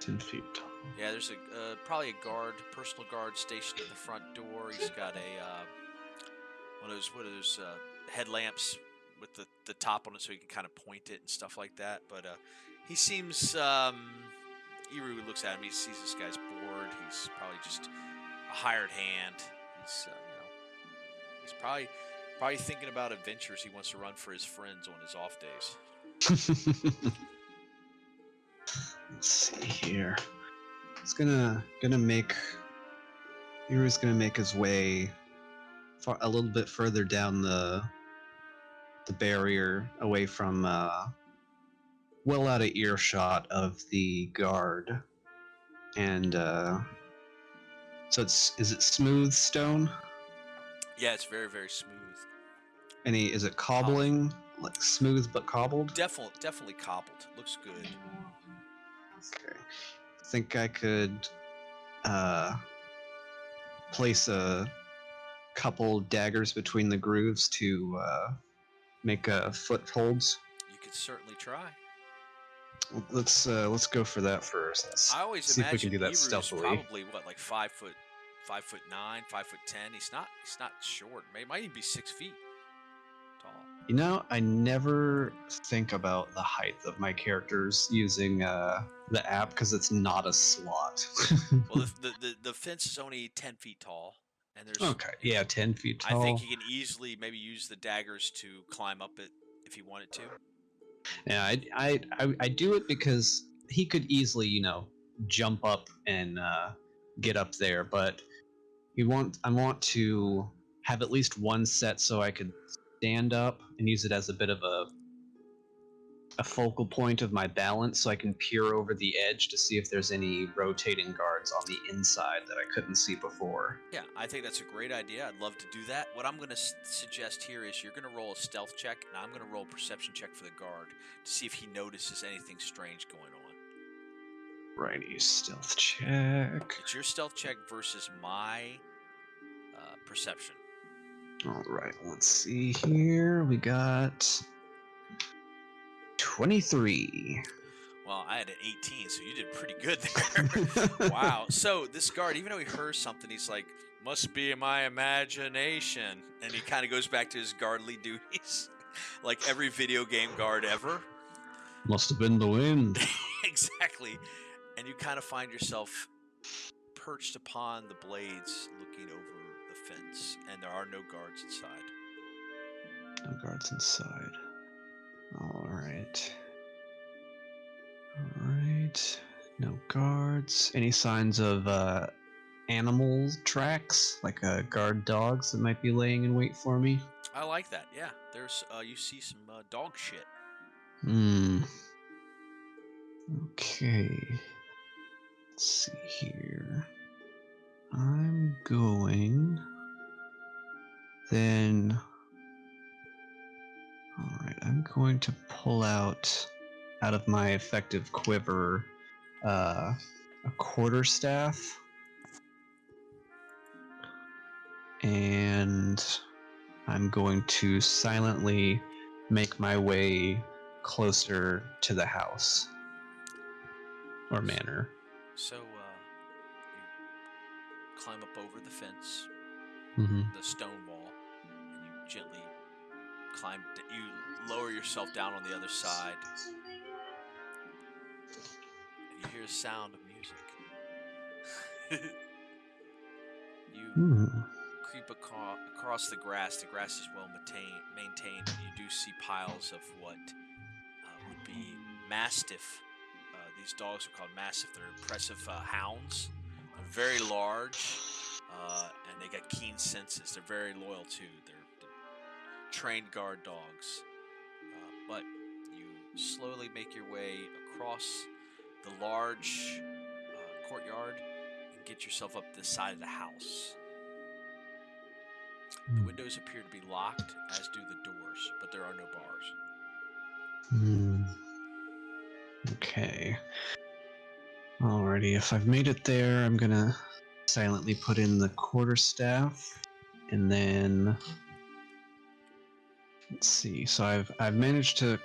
10 feet tall. Yeah, there's a probably a guard, personal guard stationed at the front door. He's got a one of those headlamps with the top on it, so he can kind of point it and stuff like that. But he seems Eru looks at him. He sees this guy's bored. He's probably just a hired hand. He's probably thinking about adventures he wants to run for his friends on his off days. Let's see here. He's gonna make. Eru's gonna make his way a little bit further down the barrier, away from well out of earshot of the guard, and so is it smooth stone? Yeah, it's very, very smooth. Is it cobbling, like smooth but cobbled? Definitely cobbled. Looks good. Okay. I think I could place a couple daggers between the grooves to make footholds. You could certainly try. Let's go for that first. I always see if we can imagine do that Eru's stealthily. probably like 5'9", 5'10". He's not short. Might even be 6 feet tall. I never think about the height of my characters using the app because it's not a slot. Well, the fence is only 10 feet tall, and there's 10 feet tall. I think he can easily maybe use the daggers to climb up it if he wanted to. Yeah, I do it because he could easily, jump up and get up there, but I want to have at least one set so I could stand up and use it as a bit of a focal point of my balance, so I can peer over the edge to see if there's any rotating guards on the inside that I couldn't see before. Yeah, I think that's a great idea. I'd love to do that. What I'm going to suggest here is you're going to roll a stealth check, and I'm going to roll a perception check for the guard to see if he notices anything strange going on. Righty, stealth check. It's your stealth check versus my perception. All right, let's see here. We got 23. Well, I had an 18, so you did pretty good there. Wow. So this guard, even though he heard something, he's like, must be my imagination. And he kind of goes back to his guardly duties, like every video game guard ever. Must have been the wind. Exactly. And you kind of find yourself perched upon the blades looking over the fence, and there are no guards inside. No guards inside. All right. No guards. Any signs of animal tracks, like guard dogs that might be laying in wait for me? I like that. Yeah, there's you see some dog shit. Okay. Let's see here. I'm going. Then. Alright, I'm going to pull out out of my effective quiver a quarterstaff, and I'm going to silently make my way closer to the house or manor. So you climb up over the fence, Mm-hmm. the stone wall, and you gently you lower yourself down on the other side, and you hear a sound of music. You creep across the grass. The grass is well maintained, and you do see piles of what would be mastiff. These dogs are called mastiff. They're impressive hounds. They're very large, and they got keen senses. They're very loyal too. They're trained guard dogs. But you slowly make your way across the large courtyard and get yourself up the side of the house. The windows appear to be locked, as do the doors, but there are no bars. Okay. Alrighty, if I've made it there, I'm gonna silently put in the quarterstaff, and then let's see. So I've managed to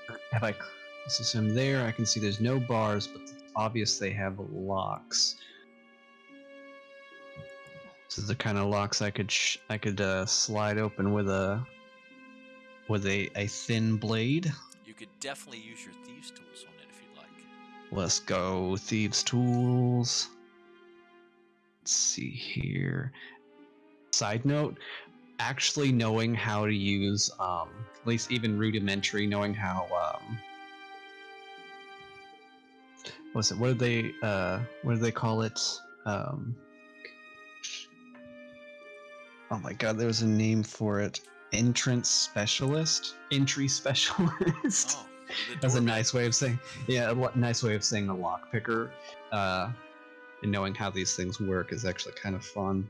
so I'm there. I can see there's no bars, but it's obvious they have locks. So the kind of locks I could slide open with a thin blade. You could definitely use your thieves' tools on it if you'd like. Let's go, thieves' tools. Let's see here. Side note, actually knowing how to use, at least even rudimentary, knowing how, what do they call it? Oh my god, there's a name for it. Entry specialist. Oh, That's a nice way of saying, nice way of saying a lockpicker. And knowing how these things work is actually kind of fun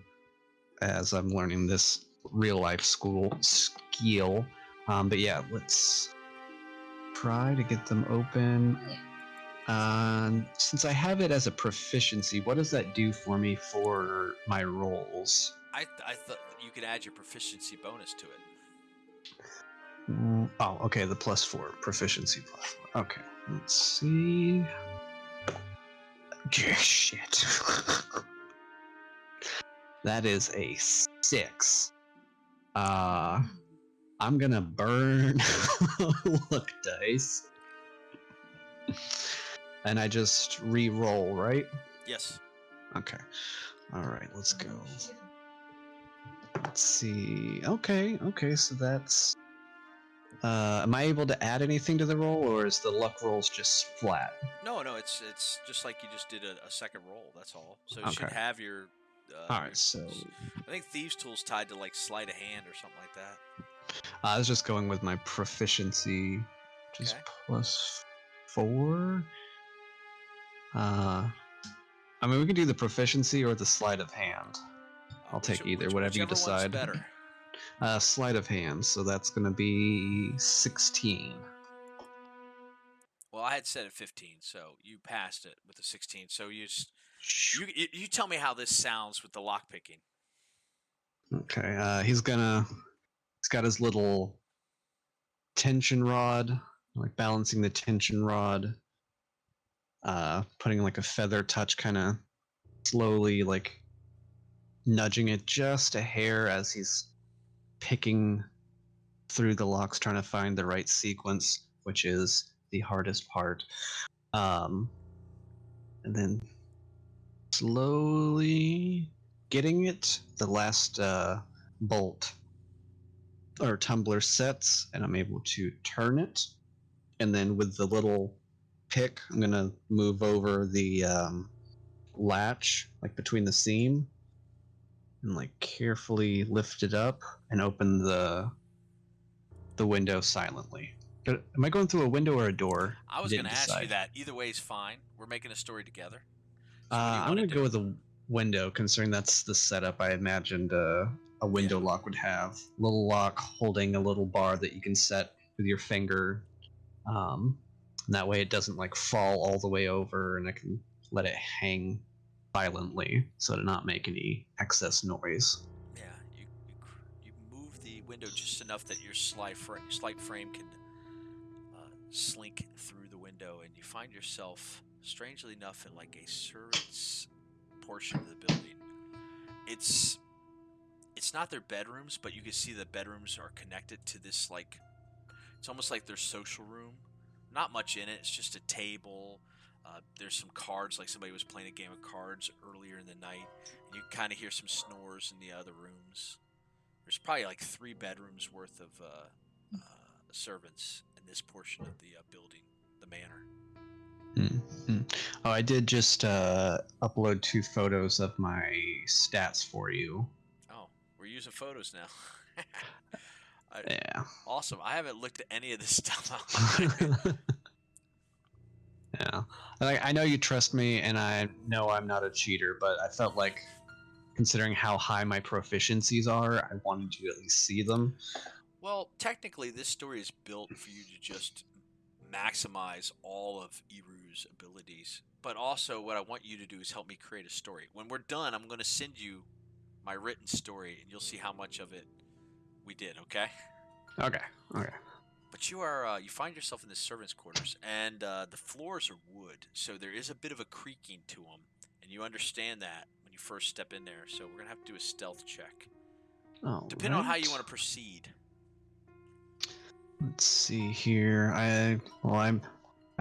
as I'm learning this real life skill. But yeah, let's try to get them open. Since I have it as a proficiency, what does that do for me for my rolls? I thought you could add your proficiency bonus to it. Oh, okay, the +4 proficiency +4. Okay, let's see. Shit. That is a 6. I'm gonna burn luck dice. And I just re-roll, right? Yes. Okay. Alright, let's go. Let's see. Okay, so that's... am I able to add anything to the roll, or is the luck rolls just flat? No, it's just like you just did a second roll. That's all. So you Okay. should have your. Alright, so... I think thieves' tools tied to like sleight of hand or something like that. I was just going with my proficiency, which is +4. I mean, we could do the proficiency or the sleight of hand. I'll take either, whatever you decide. Better. Sleight of hand, so that's going to be 16. Well, I had set at 15, so you passed it with the 16. So you tell me how this sounds with the lock picking. Okay, he's got his little tension rod, like balancing the tension rod, putting like a feather touch, kind of slowly like nudging it just a hair as he's picking through the locks, trying to find the right sequence, which is the hardest part. And then slowly getting it, the last bolt or tumbler sets, and I'm able to turn it. And then with the little pick, I'm gonna move over the latch, like between the seam, and like carefully lift it up and open the window silently. Am I going through a window or a door? I was going to ask you that. Either way is fine. We're making a story together. So I'm going to go with a window, considering that's the setup I imagined a window lock would have. Little lock holding a little bar that you can set with your finger. And that way it doesn't like fall all the way over, and I can let it hang violently so to not make any excess noise. Yeah, you move the window just enough that your slight frame can slink through the window, and you find yourself, strangely enough, in like a servant's portion of the building. It's not their bedrooms, but you can see the bedrooms are connected to this, like, it's almost like their social room. Not much in it. It's just a table. There's some cards, like somebody was playing a game of cards earlier in the night. And you kind of hear some snores in the other rooms. There's probably like 3 bedrooms worth of servants in this portion of the building, the manor. Mm-hmm. Oh, I did just upload 2 photos of my stats for you. Oh, we're using photos now. Yeah. Awesome. I haven't looked at any of this stuff. Yeah. I know you trust me, and I know I'm not a cheater, but I felt like, considering how high my proficiencies are, I wanted you to at least see them. Well, technically, this story is built for you to just maximize all of Iru's abilities. But also, what I want you to do is help me create a story. When we're done, I'm going to send you my written story, and you'll see how much of it we did, okay? Okay. But you find yourself in the servants' quarters, and the floors are wood, so there is a bit of a creaking to them, and you understand that when you first step in there. So we're going to have to do a stealth check. Depending on how you want to proceed. Let's see here. I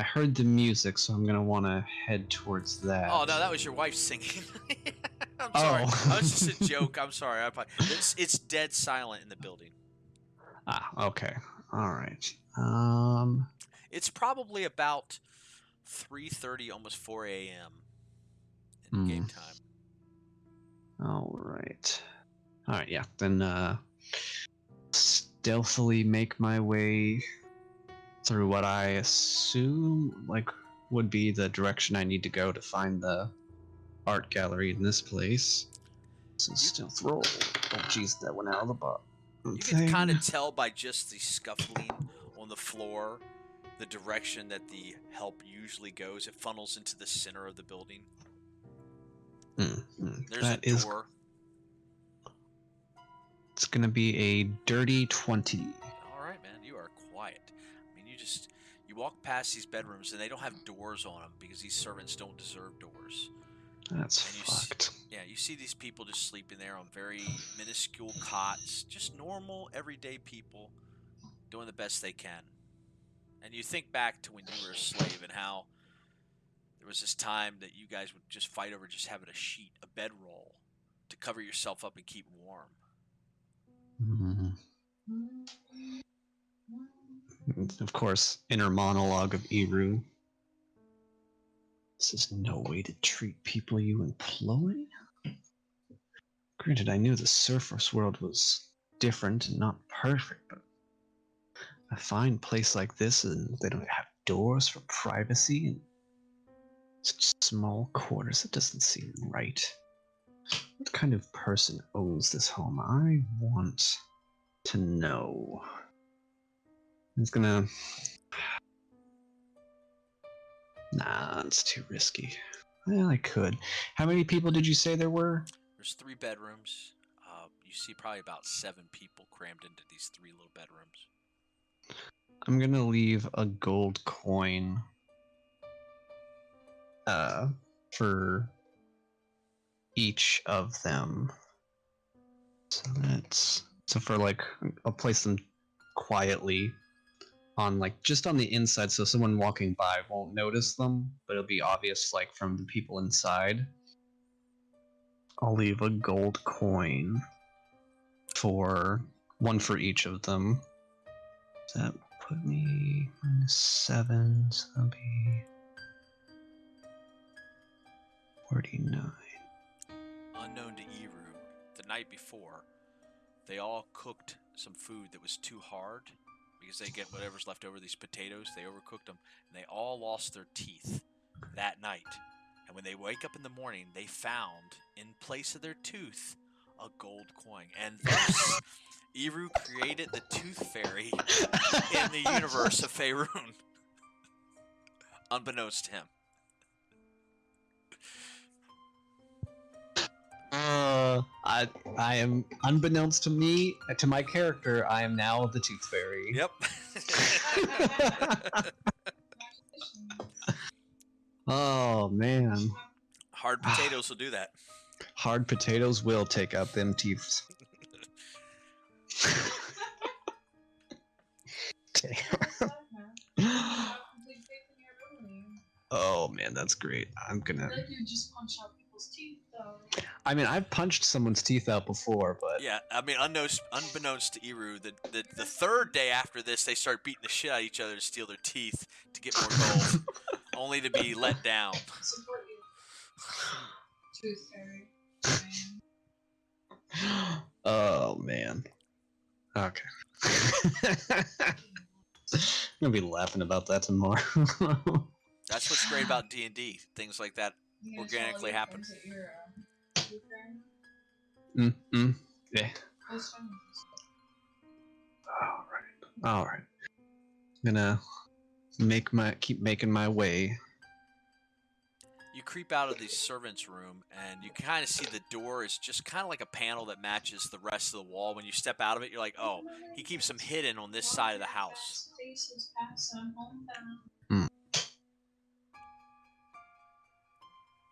heard the music, so I'm gonna want to head towards that. Oh no, that was your wife singing. I'm sorry. Oh. That was just a joke. I'm sorry. It's dead silent in the building. Ah, okay. All right. It's probably about 3:30, almost 4 a.m. in game time. All right. Yeah. Then stealthily make my way through what I assume would be the direction I need to go to find the art gallery in this place. So stealth roll. Oh jeez, that went out of the bottom. You can kind of tell by just the scuffling on the floor, the direction that the help usually goes. It funnels into the center of the building. There's a door. It's gonna be a dirty 20. All right, man. You are quiet. I mean, you walk past these bedrooms, and they don't have doors on them because these servants don't deserve doors. That's fucked. You see these people just sleeping there on very minuscule cots, just normal, everyday people doing the best they can. And you think back to when you were a slave and how there was this time that you guys would just fight over just having a sheet, a bedroll, to cover yourself up and keep warm. Of course, inner monologue of Iru. This is no way to treat people you employ. Granted, I knew the surface world was different and not perfect, but a fine place like this, and they don't have doors for privacy and such small quarters, it doesn't seem right. What kind of person owns this home? I want to know. It's gonna... Nah, it's too risky. Well, I could. How many people did you say there were? There's 3 bedrooms. You see probably about 7 people crammed into these 3 little bedrooms. I'm gonna leave a gold coin for each of them. So I'll place them quietly on just on the inside, so someone walking by won't notice them, but it'll be obvious from the people inside. I'll leave a gold coin for one for each of them. Does that put me -7? So that'll be 49. Unknown to Iru, the night before, they all cooked some food that was too hard because they get whatever's left over, these potatoes, they overcooked them, and they all lost their teeth that night. And when they wake up in the morning, they found, in place of their tooth, a gold coin. And thus, Iru created the Tooth Fairy in the universe of Faerun. unbeknownst to him. I am, unbeknownst to me, to my character, I am now the Tooth Fairy. Yep. Oh man, Hard potatoes will do that. hard potatoes will take out them teeth. Damn. Oh man, that's great. I'm gonna. Like you just punch out people's teeth, though. I mean, I've punched someone's teeth out before, but Yeah, I mean, unbeknownst to Eru, the third day after this, they start beating the shit out of each other to steal their teeth to get more gold, only to be let down. Support you. Tooth fairy. Man. Oh man. Okay. I'm gonna be laughing about that tomorrow. That's what's great about D&D. Things like that You guys organically follow your happen. friends at your, tooth fairy? Yeah. Close friends. All right. I'm gonna keep making my way. You creep out of the servant's room, and you kind of see the door is just kind of like a panel that matches the rest of the wall. When you step out of it, you're like, oh, he keeps them hidden on this side of the house.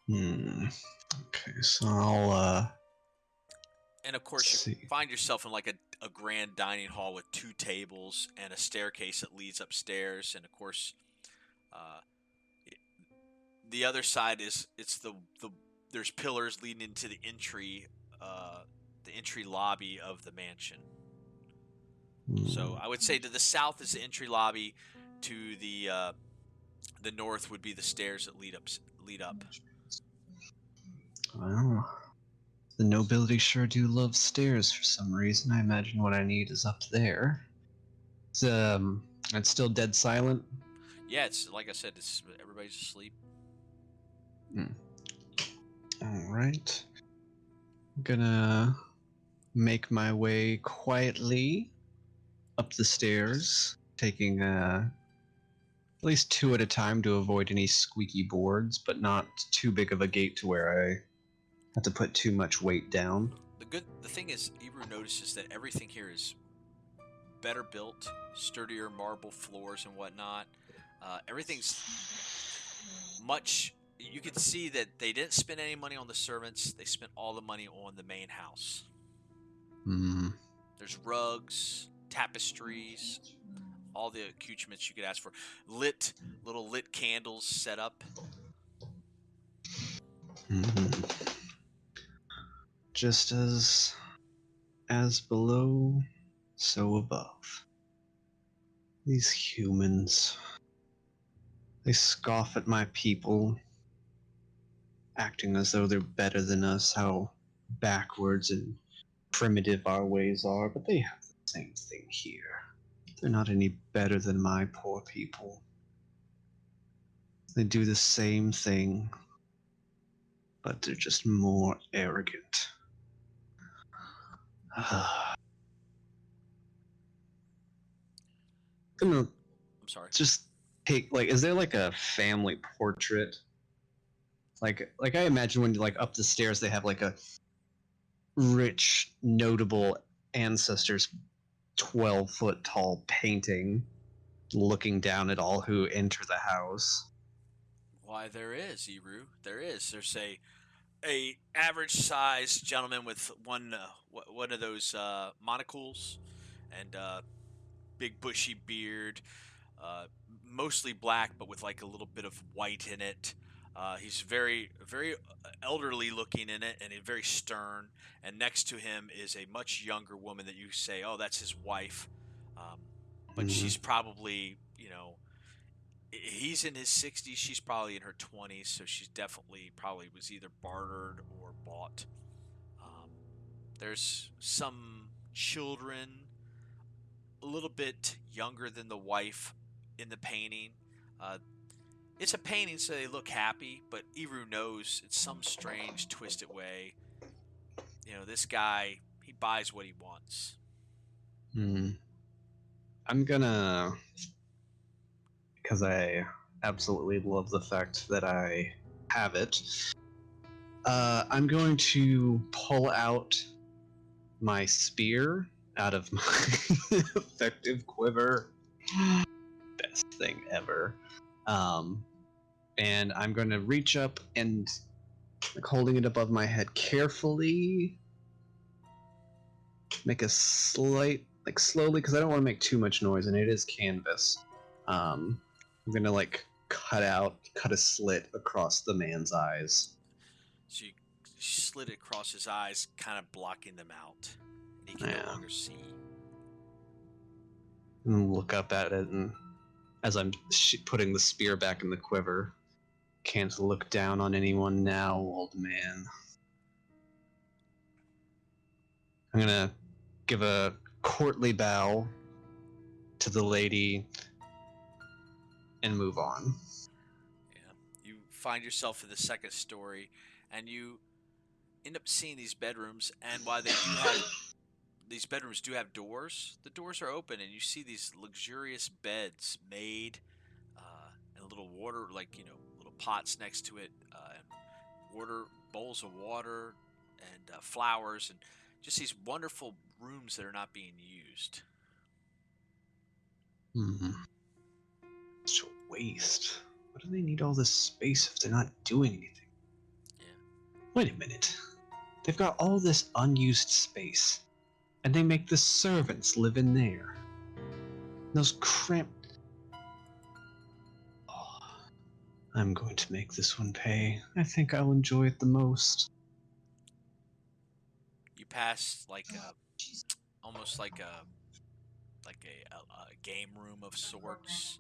Okay, so I'll And of course, Let's you see. find yourself in like a grand dining hall with 2 tables and a staircase that leads upstairs. And of course, the other side is there's pillars leading into the entry lobby of the mansion. So I would say to the south is the entry lobby. To the north would be the stairs that lead up. Well, the nobility sure do love stairs for some reason. I imagine what I need is up there. It's still dead silent. Yeah, it's like I said, it's everybody's asleep. All right. I'm gonna make my way quietly up the stairs, taking at least 2 at a time to avoid any squeaky boards, but not too big of a gate to where I have to put too much weight down. The thing is, Ebru notices that everything here is better built, sturdier marble floors and whatnot. Everything's much. You can see that they didn't spend any money on the servants. They spent all the money on the main house. There's rugs, tapestries, all the accoutrements you could ask for. Little lit candles set up. Just as below, so above. These humans, they scoff at my people, acting as though they're better than us, how backwards and primitive our ways are, but they have the same thing here. They're not any better than my poor people. They do the same thing, but they're just more arrogant. I'm sorry. Just take, like, is there like a family portrait? Like I imagine when like up the stairs they have like a rich, notable ancestors 12-foot tall painting looking down at all who enter the house. Why, there is, Eru. There is. There's a average sized gentleman with one of those monocles and big bushy beard, mostly black, but with like a little bit of white in it. He's very elderly looking in it, and very stern. And next to him is a much younger woman that you say, "Oh, that's his wife," but she's probably, he's in his 60s. She's probably in her 20s, so she's definitely probably was either bartered or bought. There's some children, a little bit younger than the wife, in the painting. It's a painting, so they look happy, but Eru knows in some strange, twisted way, this guy, he buys what he wants. I'm gonna, because I absolutely love the fact that I have it. I'm going to pull out my spear out of my effective quiver. Best thing ever. And I'm going to reach up and, like, holding it above my head carefully, make a slight, like, slowly, because I don't want to make too much noise, and it is canvas. I'm going to, like, cut a slit across the man's eyes. So you slit it across his eyes, kind of blocking them out. And he can Yeah. no longer see. And look up at it, and as I'm putting the spear back in the quiver, can't look down on anyone now, old man. I'm gonna give a courtly bow to the lady and move on. Yeah. You find yourself in the second story, and you end up seeing these bedrooms. And while they do have these bedrooms do have doors, the doors are open, and you see these luxurious beds made, and little water, like, little pots next to it, and bowls of water, and flowers, and just these wonderful rooms that are not being used. Such a waste. Why do they need all this space if they're not doing anything? Yeah. Wait a minute. They've got all this unused space, and they make the servants live in there. Those cramped... Oh, I'm going to make this one pay. I think I'll enjoy it the most. You pass almost like a game room of sorts.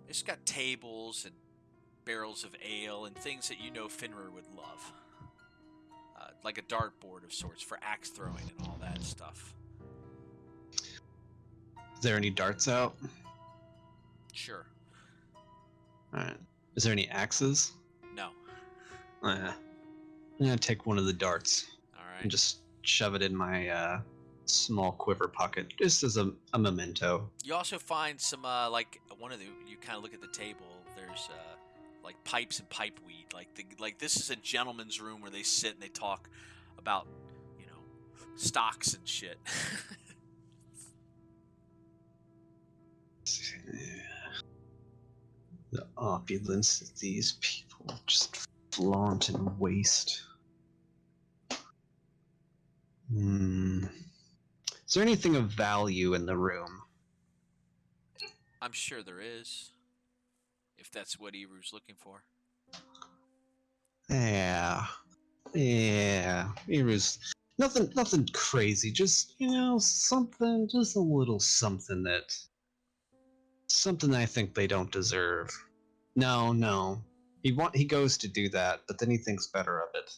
It's got tables and barrels of ale and things that Finrir would love. Like a dartboard of sorts for axe throwing and all that stuff. Is there any darts out? Sure. Alright. Is there any axes? No. I'm gonna take one of the darts Alright. and just shove it in my small quiver pocket, just as a memento. You also find some, you kind of look at the table, there's, like pipes and pipe weed. Like this is a gentleman's room where they sit and they talk about, stocks and shit. The opulence that these people just flaunt and waste. Is there anything of value in the room? I'm sure there is, if that's what Ebru's looking for. Yeah. It was nothing crazy. Just something, just a little something something I think they don't deserve. No. He goes to do that, but then he thinks better of it.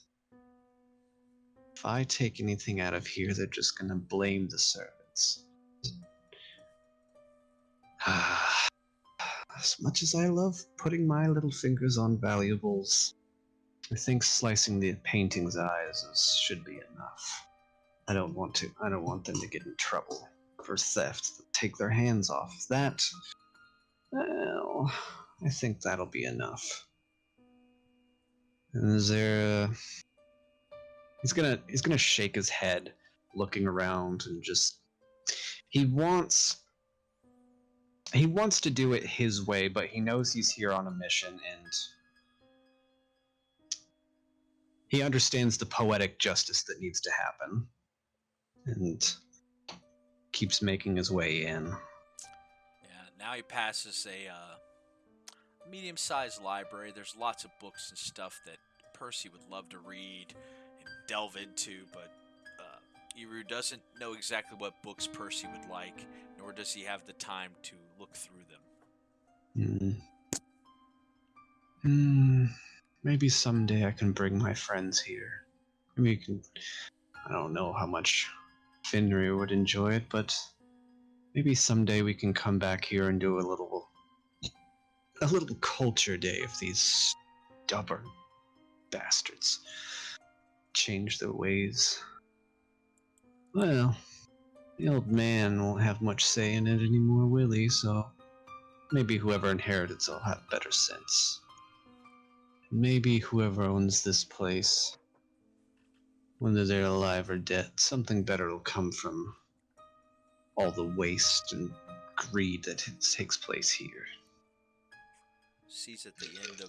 If I take anything out of here, they're just gonna blame the servants. As much as I love putting my little fingers on valuables, I think slicing the painting's eyes should be enough. I don't want them to get in trouble for theft. Take their hands off that. Well, I think that'll be enough. And is there He's gonna shake his head, looking around, and just he wants to do it his way, but he knows he's here on a mission, and he understands the poetic justice that needs to happen, and keeps making his way in. Yeah, now he passes a medium-sized library. There's lots of books and stuff that Percy would love to read and delve into, but Eru doesn't know exactly what books Percy would like, nor does he have the time to look through them. Maybe someday I can bring my friends here. Maybe you can... I don't know how much Finrir would enjoy it, but maybe someday we can come back here and do a little culture day if these stubborn bastards change their ways. Well, The old man won't have much say in it anymore, will he? So maybe whoever inherits will have better sense. Maybe whoever owns this place, whether they're alive or dead, something better will come from all the waste and greed that takes place here. Sees at the end of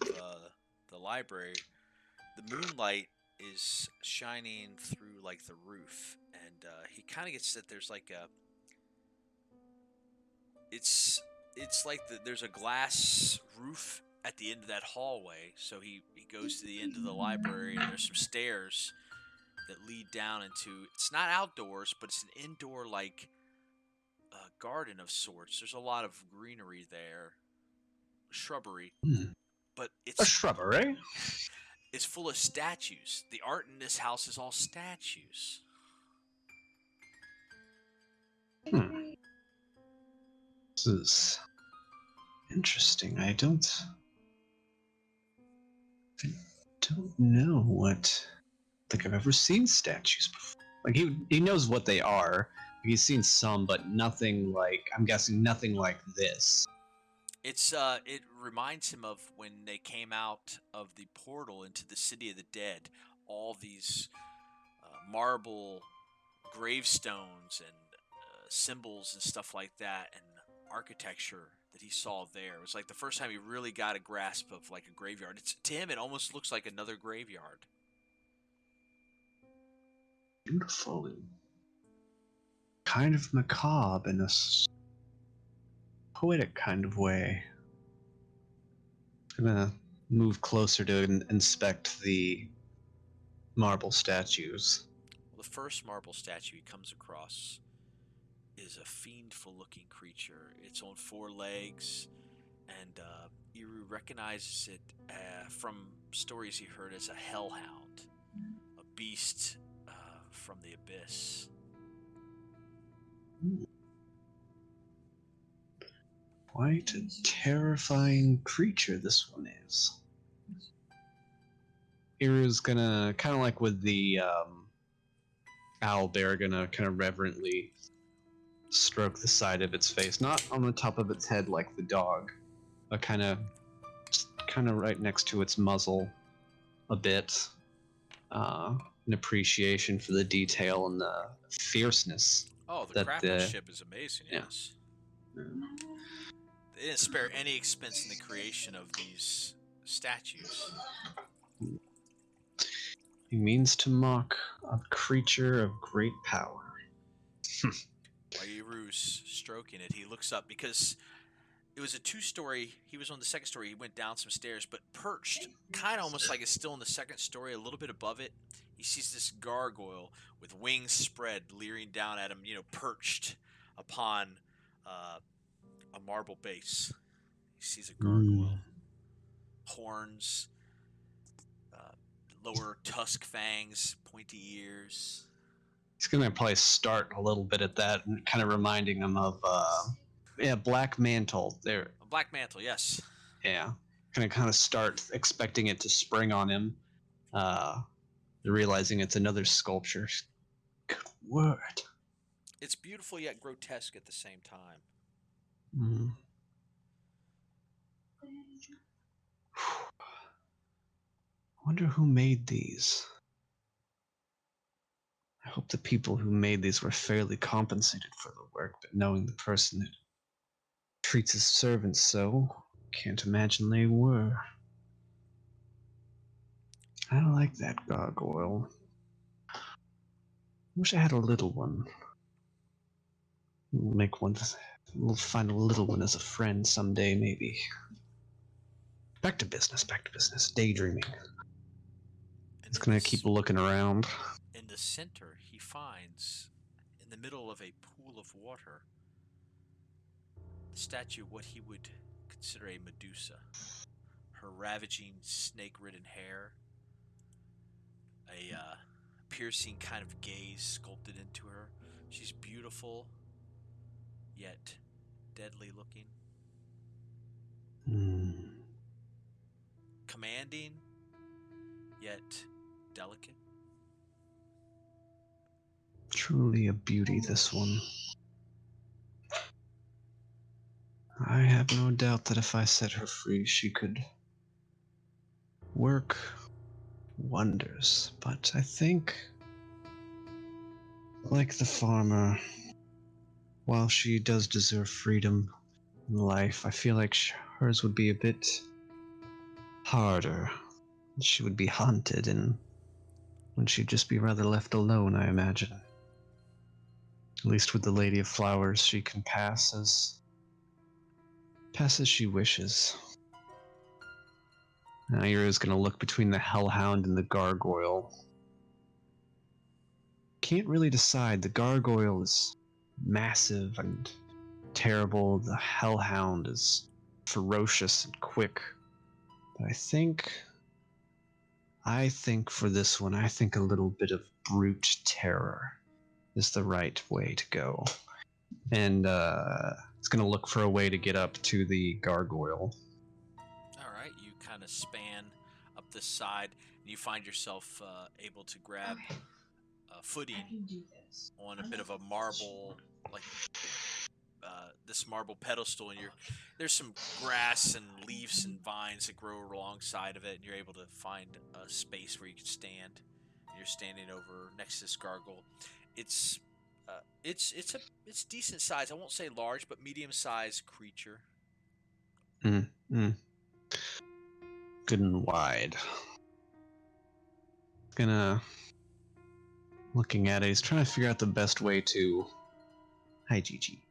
the library, the moonlight is shining through like the roof, and he kind of gets that there's like a it's like there's a glass roof at the end of that hallway. So he goes to the end of the library, and there's some stairs that lead down into, it's not outdoors, but it's an indoor like garden of sorts. There's a lot of greenery there, shrubbery, but A shrubbery? it's full of statues. The art in this house is all statues. This is interesting. I don't know what. I think I've ever seen statues before. Like he knows what they are. He's seen some, but nothing like, I'm guessing nothing like this. It reminds him of when they came out of the portal into the city of the dead. All these marble gravestones and symbols and stuff like that, and architecture that he saw there. It was like the first time he really got a grasp of like a graveyard. To him, it almost looks like another graveyard. Beautiful and kind of macabre in a poetic kind of way. I'm gonna move closer to inspect the marble statues. Well, the first marble statue he comes across is a fiendful looking creature. It's on four legs, and Eru recognizes it from stories he heard as a hellhound, a beast from the abyss. Quite a terrifying creature this one is. Iru's gonna, kind of like with the owlbear, gonna kind of reverently stroke the side of its face, not on the top of its head like the dog, but kind of right next to its muzzle a bit. An appreciation for the detail and the fierceness. Oh, the that craftsmanship is amazing, yeah. yes. They didn't spare any expense in the creation of these statues. He means to mock a creature of great power. While Iru's stroking it, he looks up because it was a two-story. He was on the second story. He went down some stairs, but perched, kind of almost like it's still in the second story, a little bit above it. He sees this gargoyle with wings spread, leering down at him, perched upon a marble base. He sees a gargoyle. Horns, lower tusk fangs, pointy ears. He's gonna probably start a little bit at that, and kind of reminding him of, Black Mantle. There. A black mantle, yes. Yeah. Kind of start expecting it to spring on him, realizing it's another sculpture. Good word. It's beautiful yet grotesque at the same time. I wonder who made these. I hope the people who made these were fairly compensated for the work, but knowing the person that treats his servants so, can't imagine they were. I like that gargoyle. Wish I had a little one. We'll find a little one as a friend someday, maybe. Back to business. Daydreaming. He's gonna keep looking around. In the center, he finds, in the middle of a pool of water, the statue of what he would consider a Medusa. Her ravaging, snake-ridden hair, a piercing kind of gaze sculpted into her. She's beautiful, yet deadly looking. Commanding, yet delicate. Truly a beauty, this one. I have no doubt that if I set her free, she could work wonders. But I think, like the farmer, while she does deserve freedom in life, I feel like hers would be a bit harder. She would be haunted, and when she'd just be rather left alone, I imagine. At least with the Lady of Flowers, she can pass as she wishes. Now Ira's gonna look between the Hellhound and the Gargoyle. Can't really decide. The Gargoyle is massive and terrible. The Hellhound is ferocious and quick. But I think for this one, I think a little bit of brute terror is the right way to go. And it's gonna look for a way to get up to the Gargoyle. All right, you kind of span up this side, and you find yourself able to grab footing I can do this. on a bit of a marble, like this marble pedestal, and there's some grass and leaves and vines that grow alongside of it, and you're able to find a space where you can stand. And you're standing over next to this gargoyle. It's decent size. I won't say large, but medium sized creature. Good and wide. Looking at it, he's trying to figure out the best way to. Hi, Gigi.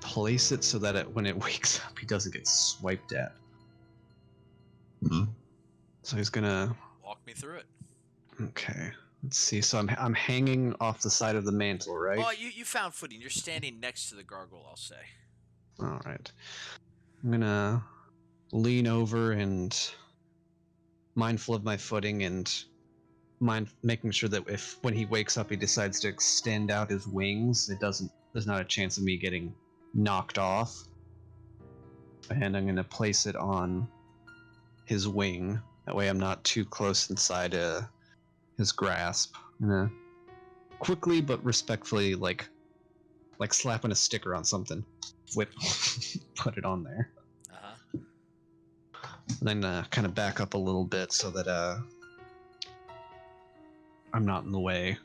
Place it so that when it wakes up, he doesn't get swiped at. So he's gonna Walk me through it. Okay. Let's see. So I'm hanging off the side of the mantle, right? Oh, you found footing. You're standing next to the gargoyle, I'll say. All right. I'm gonna lean over and mindful of my footing and making sure that when he wakes up he decides to extend out his wings, there's not a chance of me getting knocked off. And I'm gonna place it on his wing. That way I'm not too close inside his grasp. I'm gonna quickly but respectfully, like slapping a sticker on something, put it on there. And then kind of back up a little bit so that I'm not in the way.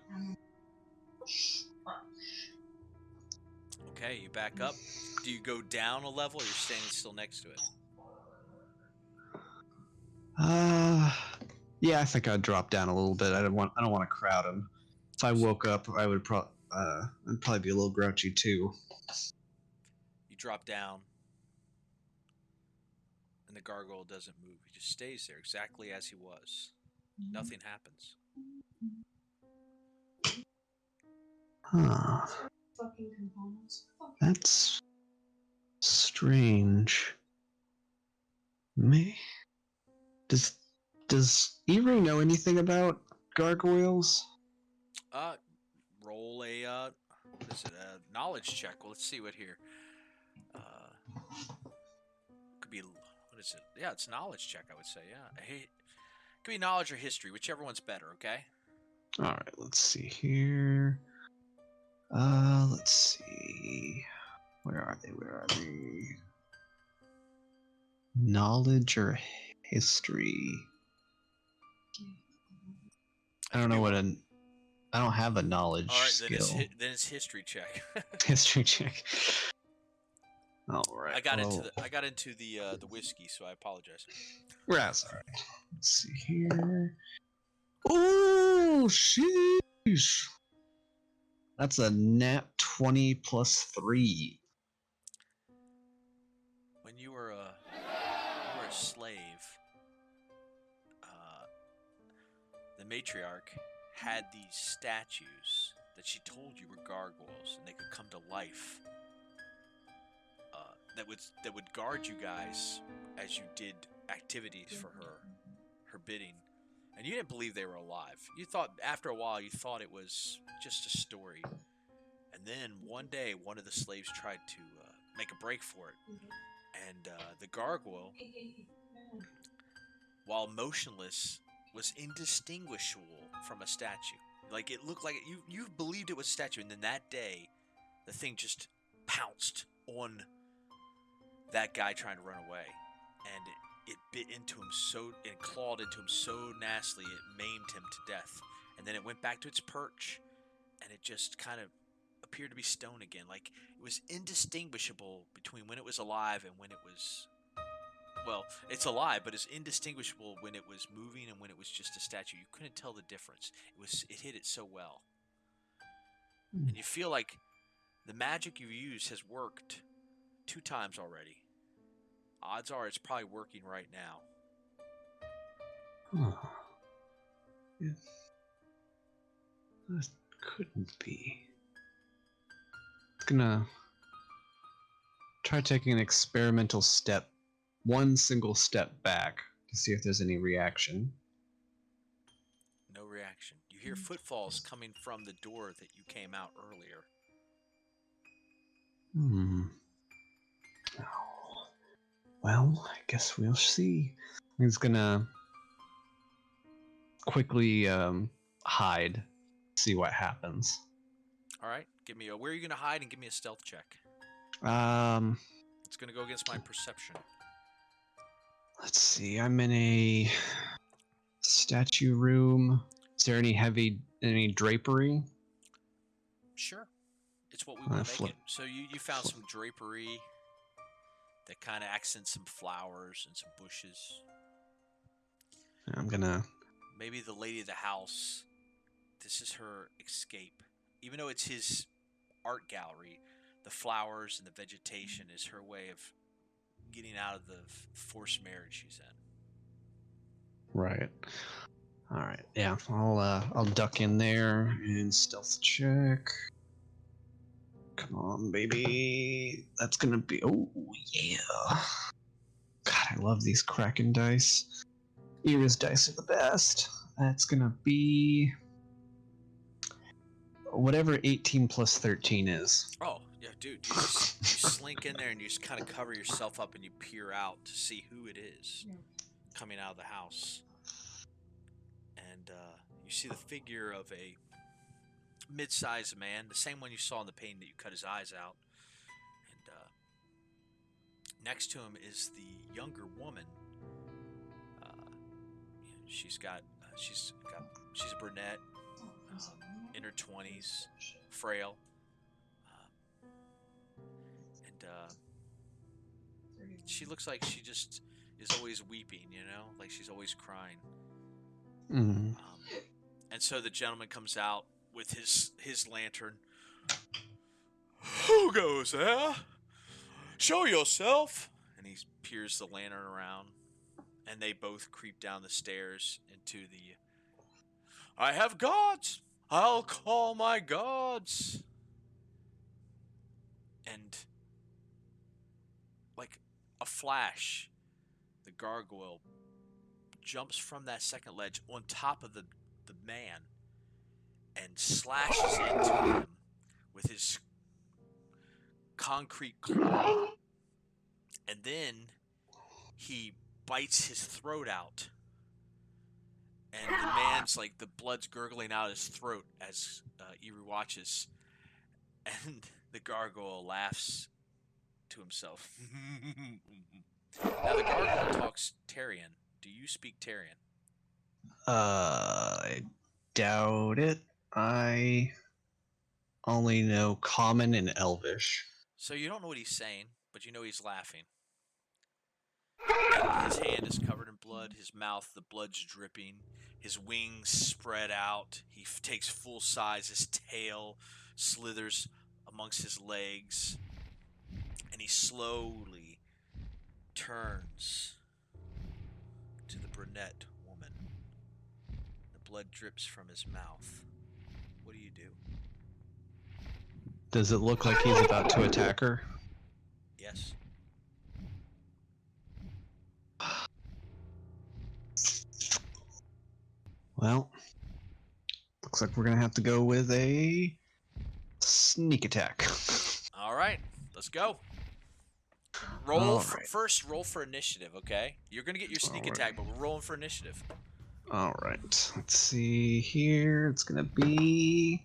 Okay, you back up. Do you go down a level, or you're standing still next to it? Yeah, I think I'd drop down a little bit. I don't want to crowd him. If I woke up, I would I'd probably be a little grouchy too. You drop down, and the gargoyle doesn't move. He just stays there exactly as he was. Nothing happens. Huh. Fucking components. That's strange. Does Eru know anything about gargoyles? Roll a what is it? A knowledge check. Well, let's see what here. Could be what is it? Yeah, it's knowledge check. I would say. Yeah, could be knowledge or history, whichever one's better. Okay. All right, let's see here. Let's see. Where are they? Knowledge or history? I don't know I don't have a knowledge skill. Then it's history check. History check. All right. I got into the whiskey, so I apologize. That's all right. Let's see here. Oh, sheesh. That's a nat 20 plus 3. When you were a slave, the matriarch had these statues that she told you were gargoyles, and they could come to life. That would guard you guys as you did activities for her bidding, and you didn't believe they were alive. You thought after a while it was just a story, and then one day one of the slaves tried to make a break for it, and the gargoyle, while motionless, was indistinguishable from a statue. Like it looked like you believed it was a statue, and then that day, the thing just pounced on that guy trying to run away, and it bit into him and clawed into him so nastily it maimed him to death. And then it went back to its perch, and it just kind of appeared to be stone again. Like it was indistinguishable between when it was alive and when it was. Well, it's alive, but it's indistinguishable when it was moving and when it was just a statue. You couldn't tell the difference. It hit it so well. And you feel like the magic you used has worked 2 times already. Odds are it's probably working right now. Huh. If that couldn't be. I'm gonna try taking an experimental step, one single step back to see if there's any reaction. No reaction. You hear footfalls coming from the door that you came out earlier. Oh. Well, I guess we'll see. He's gonna quickly hide, see what happens. All right, where are you gonna hide, and give me a stealth check. It's gonna go against my perception. Let's see. I'm in a statue room. Is there any drapery? Sure. It's what we want to make flip. it. So you found some drapery that kind of accents some flowers and some bushes. I'm gonna. Maybe the lady of the house, this is her escape. Even though it's his art gallery, the flowers and the vegetation is her way of getting out of the forced marriage she's in. Right. All right. Yeah. I'll duck in there and stealth check. Come on, baby. That's gonna be. Oh yeah. God, I love these Kraken dice. Era's dice are the best. That's gonna be whatever 18 plus 13 is. Oh, yeah, dude. You slink in there and you just kind of cover yourself up and you peer out to see who it is coming out of the house. And you see the figure of a mid-sized man, the same one you saw in the painting that you cut his eyes out. And next to him is the younger woman. She's a brunette, in her 20s, frail, and she looks like she just is always weeping, like she's always crying. Mm. And so the gentleman comes out with his lantern. Who goes there? Show yourself! And he peers the lantern around. And they both creep down the stairs into the... I have gods! I'll call my gods! And... like a flash, the gargoyle jumps from that second ledge on top of the man and slashes into him with his concrete claw. And then he bites his throat out, and the man's like, the blood's gurgling out his throat as Eerie watches, and the gargoyle laughs to himself. Now the gargoyle talks Tarian. Do you speak Tarian? I doubt it. I only know Common and Elvish. So you don't know what he's saying, but you know he's laughing. And his hand is covered in blood, his mouth, the blood's dripping, his wings spread out, he takes full size, his tail slithers amongst his legs, and he slowly turns to the brunette woman. The blood drips from his mouth. What do you do? Does it look like he's about to attack her? Yes. Well, looks like we're gonna have to go with a sneak attack. All right, let's go. Roll All for, right. first. Roll for initiative, okay? You're gonna get your sneak All attack, right. but we're rolling for initiative. All right. Let's see here. It's gonna be.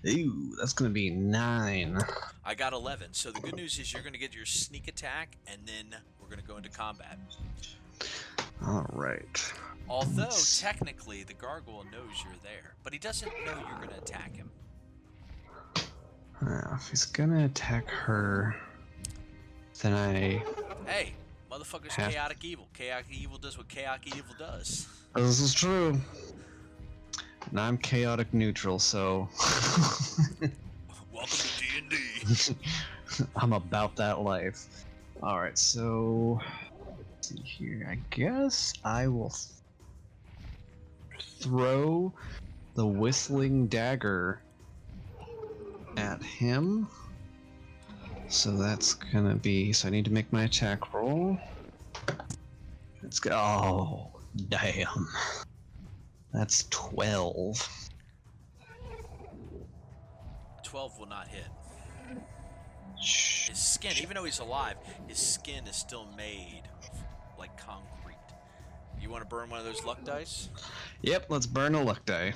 Ooh, that's gonna be 9. I got 11. So the good news is you're going to get your sneak attack, and then we're going to go into combat. All right. Although, Let's- technically, the gargoyle knows you're there, but he doesn't know you're going to attack him. If he's gonna attack her, then I. Hey, motherfucker's Have- chaotic evil. Chaotic evil does what chaotic evil does. This is true. And I'm chaotic neutral, so. Welcome to D&D. I'm about that life. Alright, so. Let's see here. I guess I will throw the whistling dagger at him. So that's gonna be. So I need to make my attack roll. Let's go. Oh, damn. That's 12. 12 will not hit. Shh. His skin, even though he's alive, his skin is still made of, like concrete. You want to burn one of those luck dice? Yep, let's burn a luck die.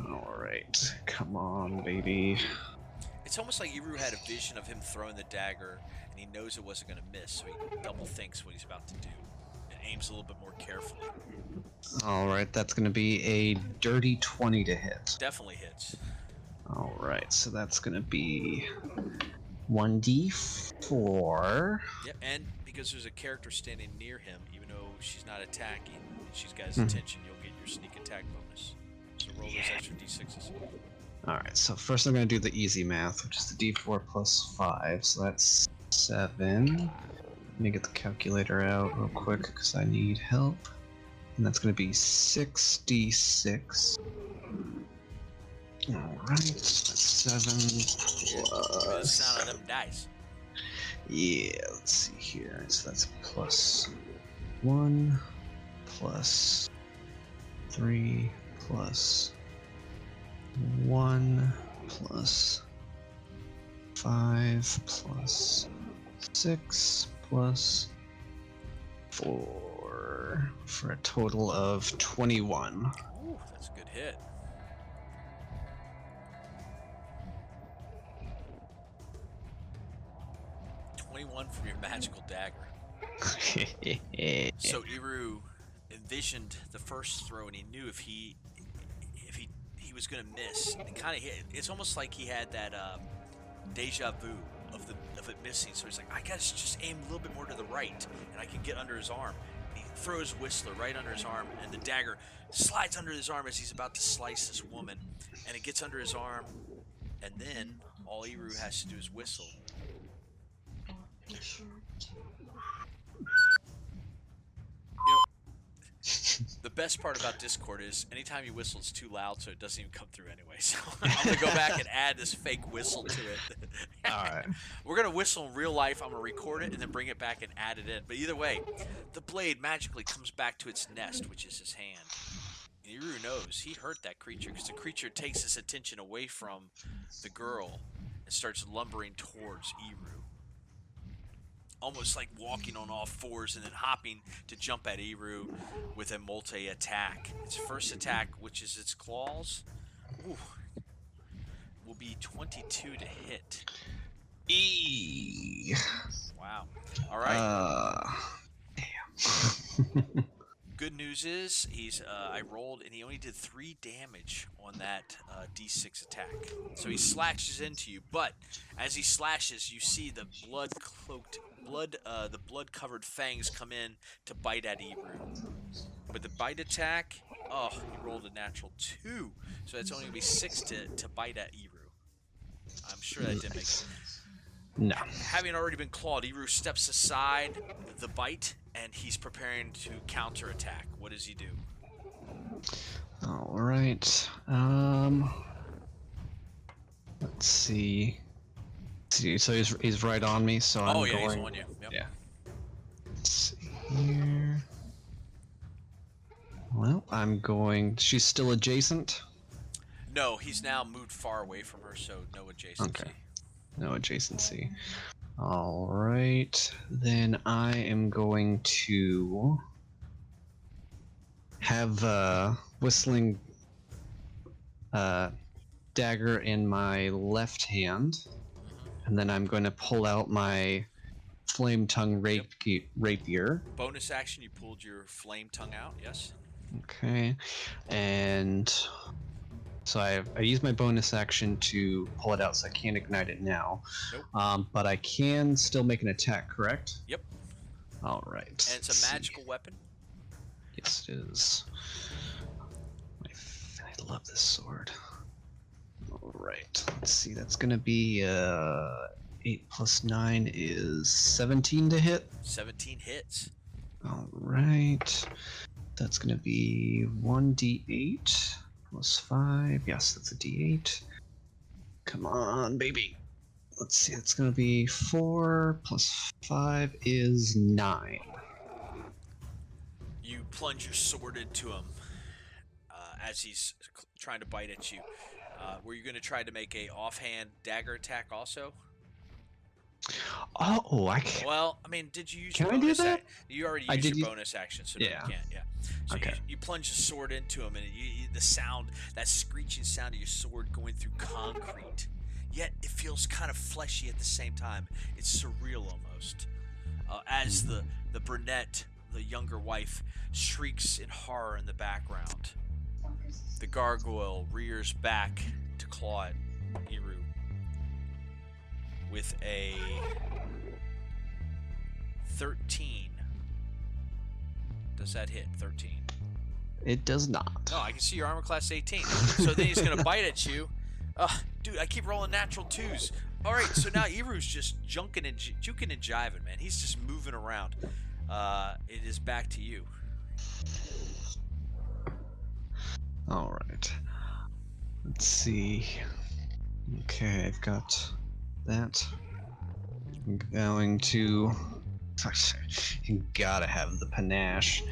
Alright, come on, baby. It's almost like Iru had a vision of him throwing the dagger, and he knows it wasn't going to miss, so he double thinks what he's about to do, and aims a little bit more carefully. Alright, that's gonna be a dirty 20 to hit. Definitely hits. Alright, so that's gonna be 1d4. Yep, and because there's a character standing near him, even though she's not attacking, and she's got his Mhm. attention, you'll get your sneak attack bonus. So roll those extra d6s. Alright, so first I'm gonna do the easy math, which is the d4 plus 5, so that's 7. Let me get the calculator out real quick because I need help. And that's gonna be 6d6. Alright, that's 7 Give me the plus. sound of them dice. Yeah, let's see here. So that's plus 1, plus 3, plus 1, plus 5, plus 6, plus 4, for a total of 21. Ooh, that's a good hit. From your magical dagger. So Iru envisioned the first throw, and he knew if he was gonna miss. It kind of hit. It's almost like he had that deja vu of it missing. So he's like, I gotta just aim a little bit more to the right, and I can get under his arm. And he throws Whistler right under his arm, and the dagger slides under his arm as he's about to slice this woman, and it gets under his arm, and then all Iru has to do is whistle. The best part about Discord is anytime you whistle, it's too loud, so it doesn't even come through anyway. So I'm gonna go back and add this fake whistle to it. Alright. We're gonna whistle in real life. I'm gonna record it and then bring it back and add it in. But either way, the blade magically comes back to its nest, which is his hand. And Iru knows he hurt that creature because the creature takes his attention away from the girl and starts lumbering towards Iru. Almost like walking on all fours and then hopping to jump at Iru with a multi-attack. Its first attack, which is its claws, will be 22 to hit. Wow. All right. Damn. Good news is I rolled and he only did 3 damage on that D6 attack. So he slashes into you, but as he slashes, you see the the blood-covered fangs come in to bite at Iru. With the bite attack, he rolled a natural 2, so that's only gonna be 6 to bite at Iru. I'm sure that didn't make sense. No. Having already been clawed, Iru steps aside the bite, and he's preparing to counterattack. What does he do? All right. Let's see. So he's right on me. So I'm He's going. on you. Yep. Yeah. Let's see here. Well, I'm going. She's still adjacent. No, he's now moved far away from her, so no adjacency. Okay. No adjacency. All right. Then I am going to have whistling dagger in my left hand, and then I'm going to pull out my flame tongue rapier. Bonus action, you pulled your flame tongue out, yes? Okay, and so I use my bonus action to pull it out, so I can't ignite it now. Nope. But I can still make an attack, correct? Yep. All right. And it's a magical weapon? Yes, it is. I love this sword. All right, let's see. That's gonna be 8 plus 9 is 17 to hit. 17 hits. All right, that's gonna be 1d8 plus 5. Yes, that's a d8. Come on, baby. Let's see. It's gonna be 4 plus 5 is 9. You plunge your sword into him as he's trying to bite at you. Were you going to try to make a offhand dagger attack also? Oh, I can't. Well, I mean, did you use Can your I do bonus that? You already I used did your use- bonus action, so no, Yeah. you can't. Yeah. So Okay. you plunge the sword into him, and the sound, that screeching sound of your sword going through concrete. Yet it feels kind of fleshy at the same time. It's surreal almost. As the brunette, the younger wife, shrieks in horror in the background. The gargoyle rears back to claw at Iru with a 13. Does that hit? 13. It does not. No, I can see your armor class 18. So then he's going to bite at you. Dude, I keep rolling natural 2s. All right, so now Iru's just juking and jiving, man. He's just moving around. It is back to you. All right. Let's see. Okay, I've got that. I'm going to. You gotta have the panache.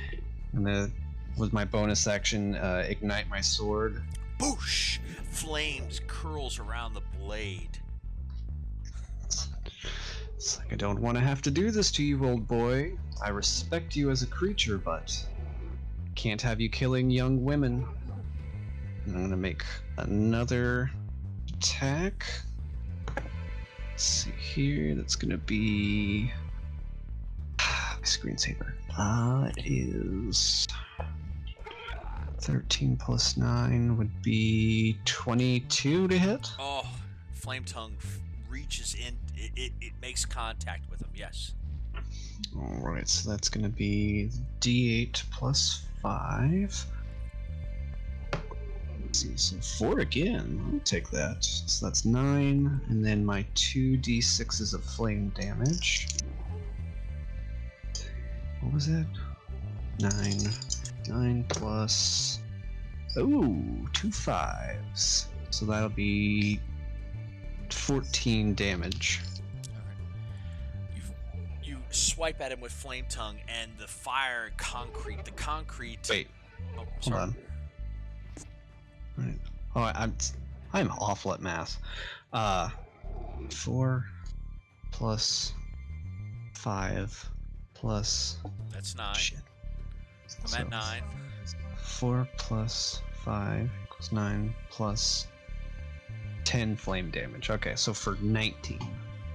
I'm gonna, with my bonus action, ignite my sword. Boosh! Flames curls around the blade. It's like I don't want to have to do this to you, old boy. I respect you as a creature, but can't have you killing young women. And I'm gonna make another attack. Let's see here. That's gonna be my screensaver. It is 13 plus 9 would be 22 to hit. Oh, Flame Tongue reaches in. It makes contact with him. Yes. Alright, so that's gonna be d8 plus 5. Let's see, so 4 again. I'll take that. So that's 9, and then my 2d6s of flame damage. What was that? 9. 9 plus. Ooh, 2 5s. So that'll be 14 damage. You swipe at him with Flame Tongue, and the fire and concrete. The concrete. Wait, Oh, hold sorry. on. Right. Oh, I'm awful at math. 4 plus 5 plus. That's 9. Shit. I'm at 9. 4 plus 5 equals 9 plus 10 flame damage. Okay, so for 19.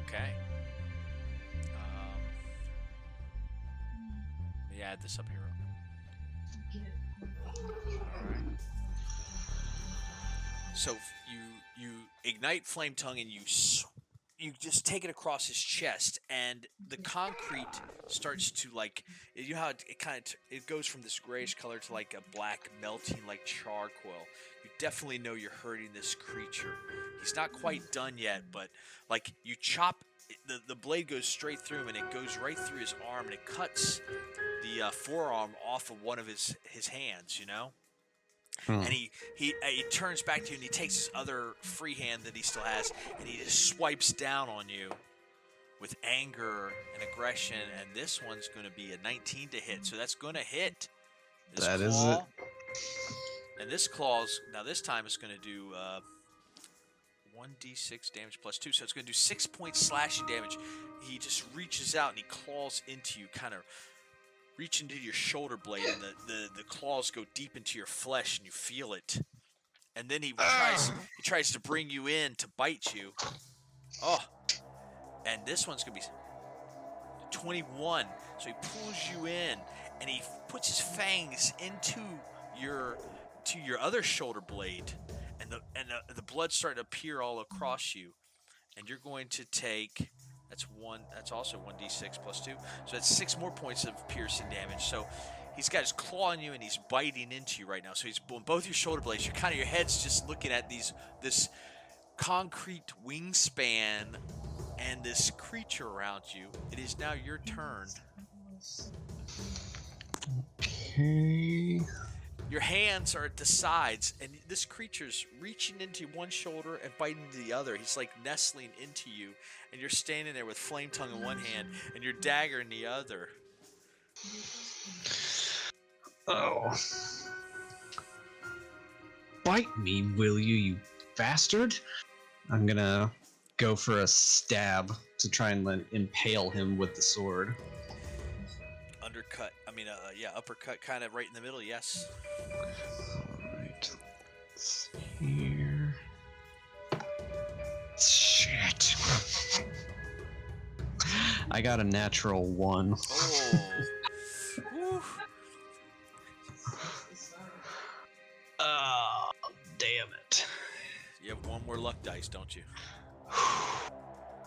Okay. Let me add this up here. Alright. So you ignite Flame Tongue and you just take it across his chest, and the concrete starts to, like, you know how it goes from this grayish color to like a black melting like charcoal. You definitely know you're hurting this creature. He's not quite done yet, but like you chop the blade goes straight through him, and it goes right through his arm, and it cuts the forearm off of one of his hands, you know. And he turns back to you, and he takes his other free hand that he still has, and he just swipes down on you with anger and aggression. And this one's going to be a 19 to hit, so that's going to hit. That is it. And this claw's now this time it's going to do 1d6 damage plus 2, so it's going to do 6 points slashing damage. He just reaches out and he claws into you, kind of reach into your shoulder blade, and the claws go deep into your flesh, and you feel it. And then he tries to bring you in to bite you. Oh, and this one's gonna be 21. So he pulls you in, and he puts his fangs into your other shoulder blade, and the blood's starting to appear all across you. And you're going to take that's also 1d6 plus 2. So that's 6 more points of piercing damage. So he's got his claw on you, and he's biting into you right now. So he's on both your shoulder blades. Your head's just looking at this concrete wingspan and this creature around you. It is now your turn. Okay. Your hands are at the sides, and this creature's reaching into one shoulder and biting into the other. He's like nestling into you, and you're standing there with Flame Tongue in one hand and your dagger in the other. Oh. Bite me, will you, you bastard? I'm gonna go for a stab to try and impale him with the sword. Uppercut kind of right in the middle, yes. Alright. Here. Shit. I got a natural 1. Oh. Oh, damn it. You have one more luck dice, don't you?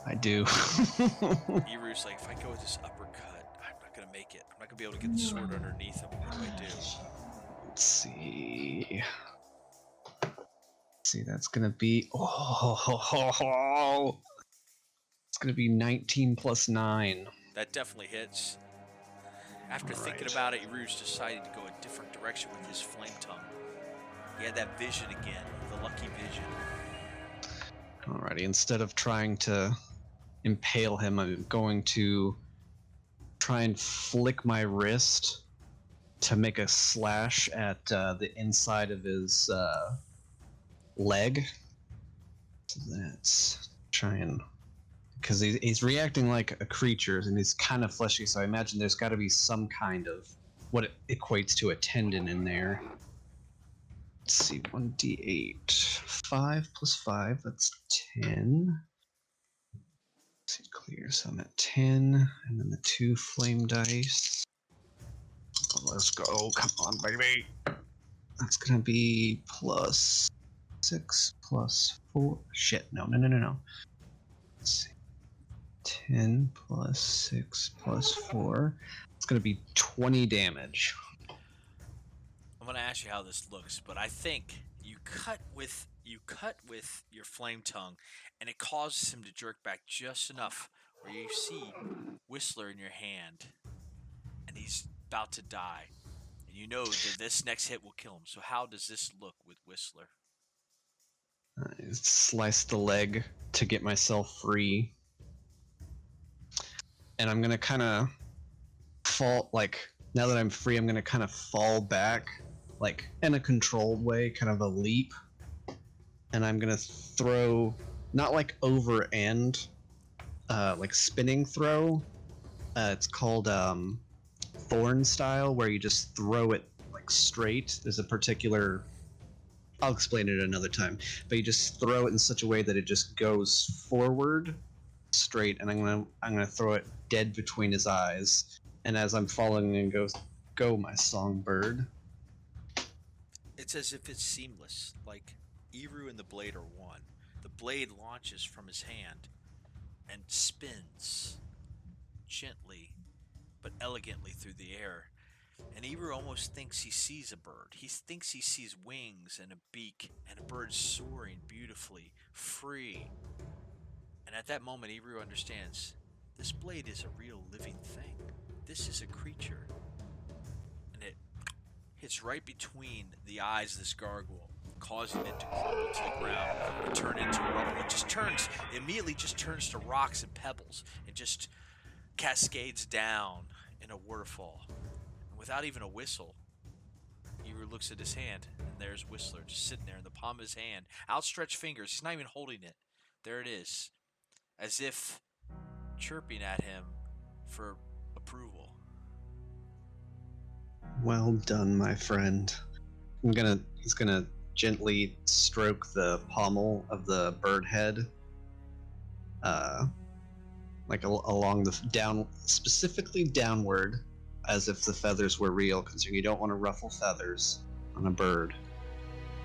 I do. Iru's like, if I go with this uppercut, I'm not going to make it. I'm not going to be able to get the sword underneath him. What do I do? Let's see. See, that's going to be... Oh, it's going to be 19 plus 9. That definitely hits. After All thinking right. about it, Iru's decided to go a different direction with his Flame Tongue. He had that vision again, the lucky vision. Alrighty, instead of trying to impale him, I'm going to try and flick my wrist to make a slash at the inside of his leg. So that's trying, because he's reacting like a creature, and he's kind of fleshy, so I imagine there's got to be some kind of what it equates to a tendon in there. Let's see, 1d8. 5 plus 5, that's 10. Let's see, clear, so I'm at 10. And then the 2 flame dice. Oh, let's go, come on, baby. That's gonna be plus 6 plus 4. Shit, no. Let's see. 10 plus 6 plus 4. It's gonna be 20 damage. I'm going to ask you how this looks, but I think you cut with your Flame Tongue, and it causes him to jerk back just enough where you see Whistler in your hand, and he's about to die, and you know that this next hit will kill him. So how does this look with Whistler? I slice the leg to get myself free. And I'm gonna kind of fall, like, now that I'm free, I'm gonna kind of fall back, like, in a controlled way, kind of a leap. And I'm gonna throw, not like over end, like spinning throw. It's called thorn style, where you just throw it like straight. There's a particular, I'll explain it another time, but you just throw it in such a way that it just goes forward straight, and I'm gonna throw it dead between his eyes. And as I'm falling, and goes, "Go, my songbird." It's as if it's seamless, like Iru and the blade are one. The blade launches from his hand and spins gently but elegantly through the air. And Iru almost thinks he sees a bird. He thinks he sees wings and a beak and a bird soaring beautifully, free. And at that moment, Iru understands this blade is a real living thing. This is a creature. And it hits right between the eyes of this gargoyle, causing it to crumble to the ground and turn into rubble. It immediately just turns to rocks and pebbles and just cascades down in a waterfall. And without even a whistle, Iru looks at his hand, and there's Whistler just sitting there in the palm of his hand, outstretched fingers. He's not even holding it. There it is, as if chirping at him for approval. Well done, my friend. He's gonna gently stroke the pommel of the bird head, like along the down, specifically downward, as if the feathers were real, considering you don't want to ruffle feathers on a bird.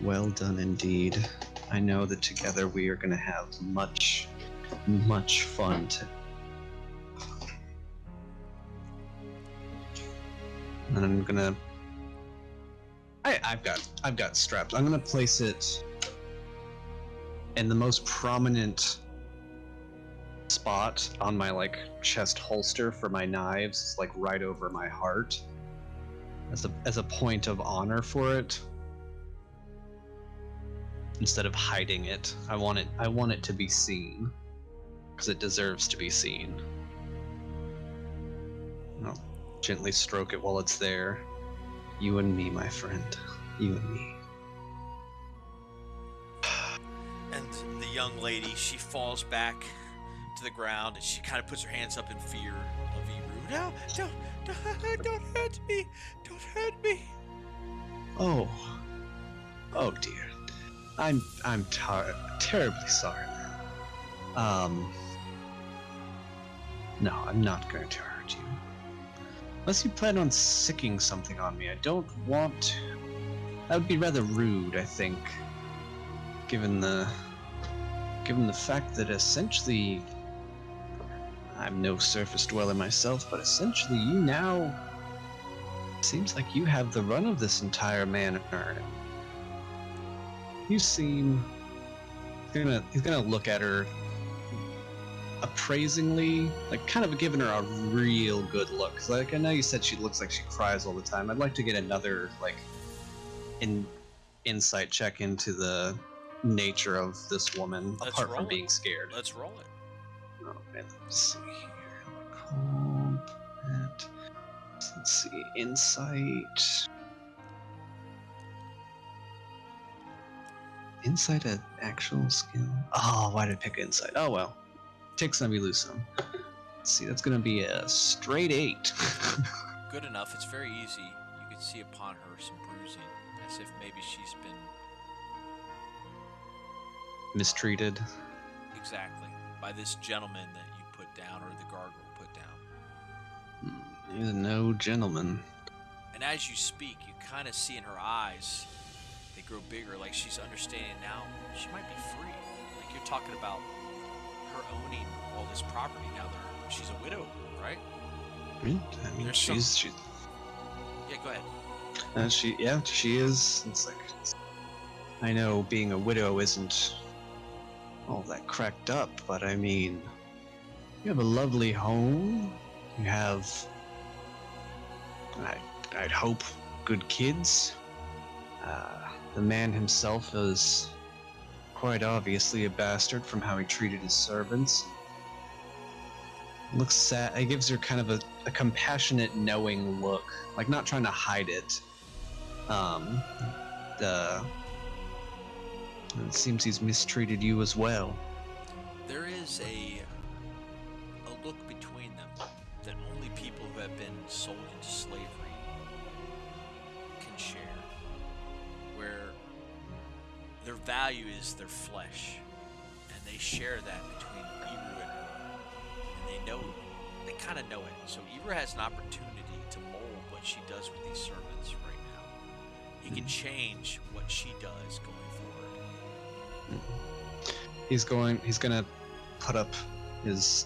Well done indeed. I know that together we are gonna have much, much fun. And I'm gonna. I've got straps. I'm gonna place it in the most prominent spot on my like chest holster for my knives. It's like right over my heart, as a point of honor for it. Instead of hiding it, I want it to be seen, because it deserves to be seen. I'll gently stroke it while it's there. You and me, my friend. You and me. And the young lady, she falls back to the ground and she kind of puts her hands up in fear of Eru. No, don't hurt me. Don't hurt me. Oh dear. I'm terribly sorry. No, I'm not going to hurt you. Unless you plan on sicking something on me. I don't want to. That would be rather rude, I think. Given the fact that essentially I'm no surface dweller myself, but essentially you now seems like you have the run of this entire manor. You seem he's gonna look at her appraisingly, like kind of giving her a real good look. 'Cause, like, I know you said she looks like she cries all the time. I'd like to get another like insight check into the nature of this woman, apart from being scared. Let's roll it. Okay, let's see here. Combat. Let's see, insight. Insight an actual skill? Oh, why did I pick insight? Oh well. Take some, you lose some. Let's see, that's gonna be a straight 8. Good enough. It's very easy. You can see upon her some bruising, as if maybe she's been Mistreated. exactly by this gentleman that you put down, or the gargoyle put down. He's no gentleman. And as you speak, you kind of see in her eyes, they grow bigger, like she's understanding now she might be free. Like you're talking about her owning all this property now that she's a widow, right? I mean, There's she's Yeah, go ahead. she is. It's like, I know being a widow isn't all that cracked up, but I mean, you have a lovely home. You have, I'd hope, good kids. The man himself is quite obviously a bastard from how he treated his servants. Looks sad. It gives her kind of a compassionate, knowing look, like not trying to hide it. It seems he's mistreated you as well. There is a look between them that only people who have been sold into slavery can share, where their value is their flesh, and they share that between Eru and her, and they kind of know it. So Eru has an opportunity to mold what she does with these servants right now. He can change what she does going forward. He's gonna put up his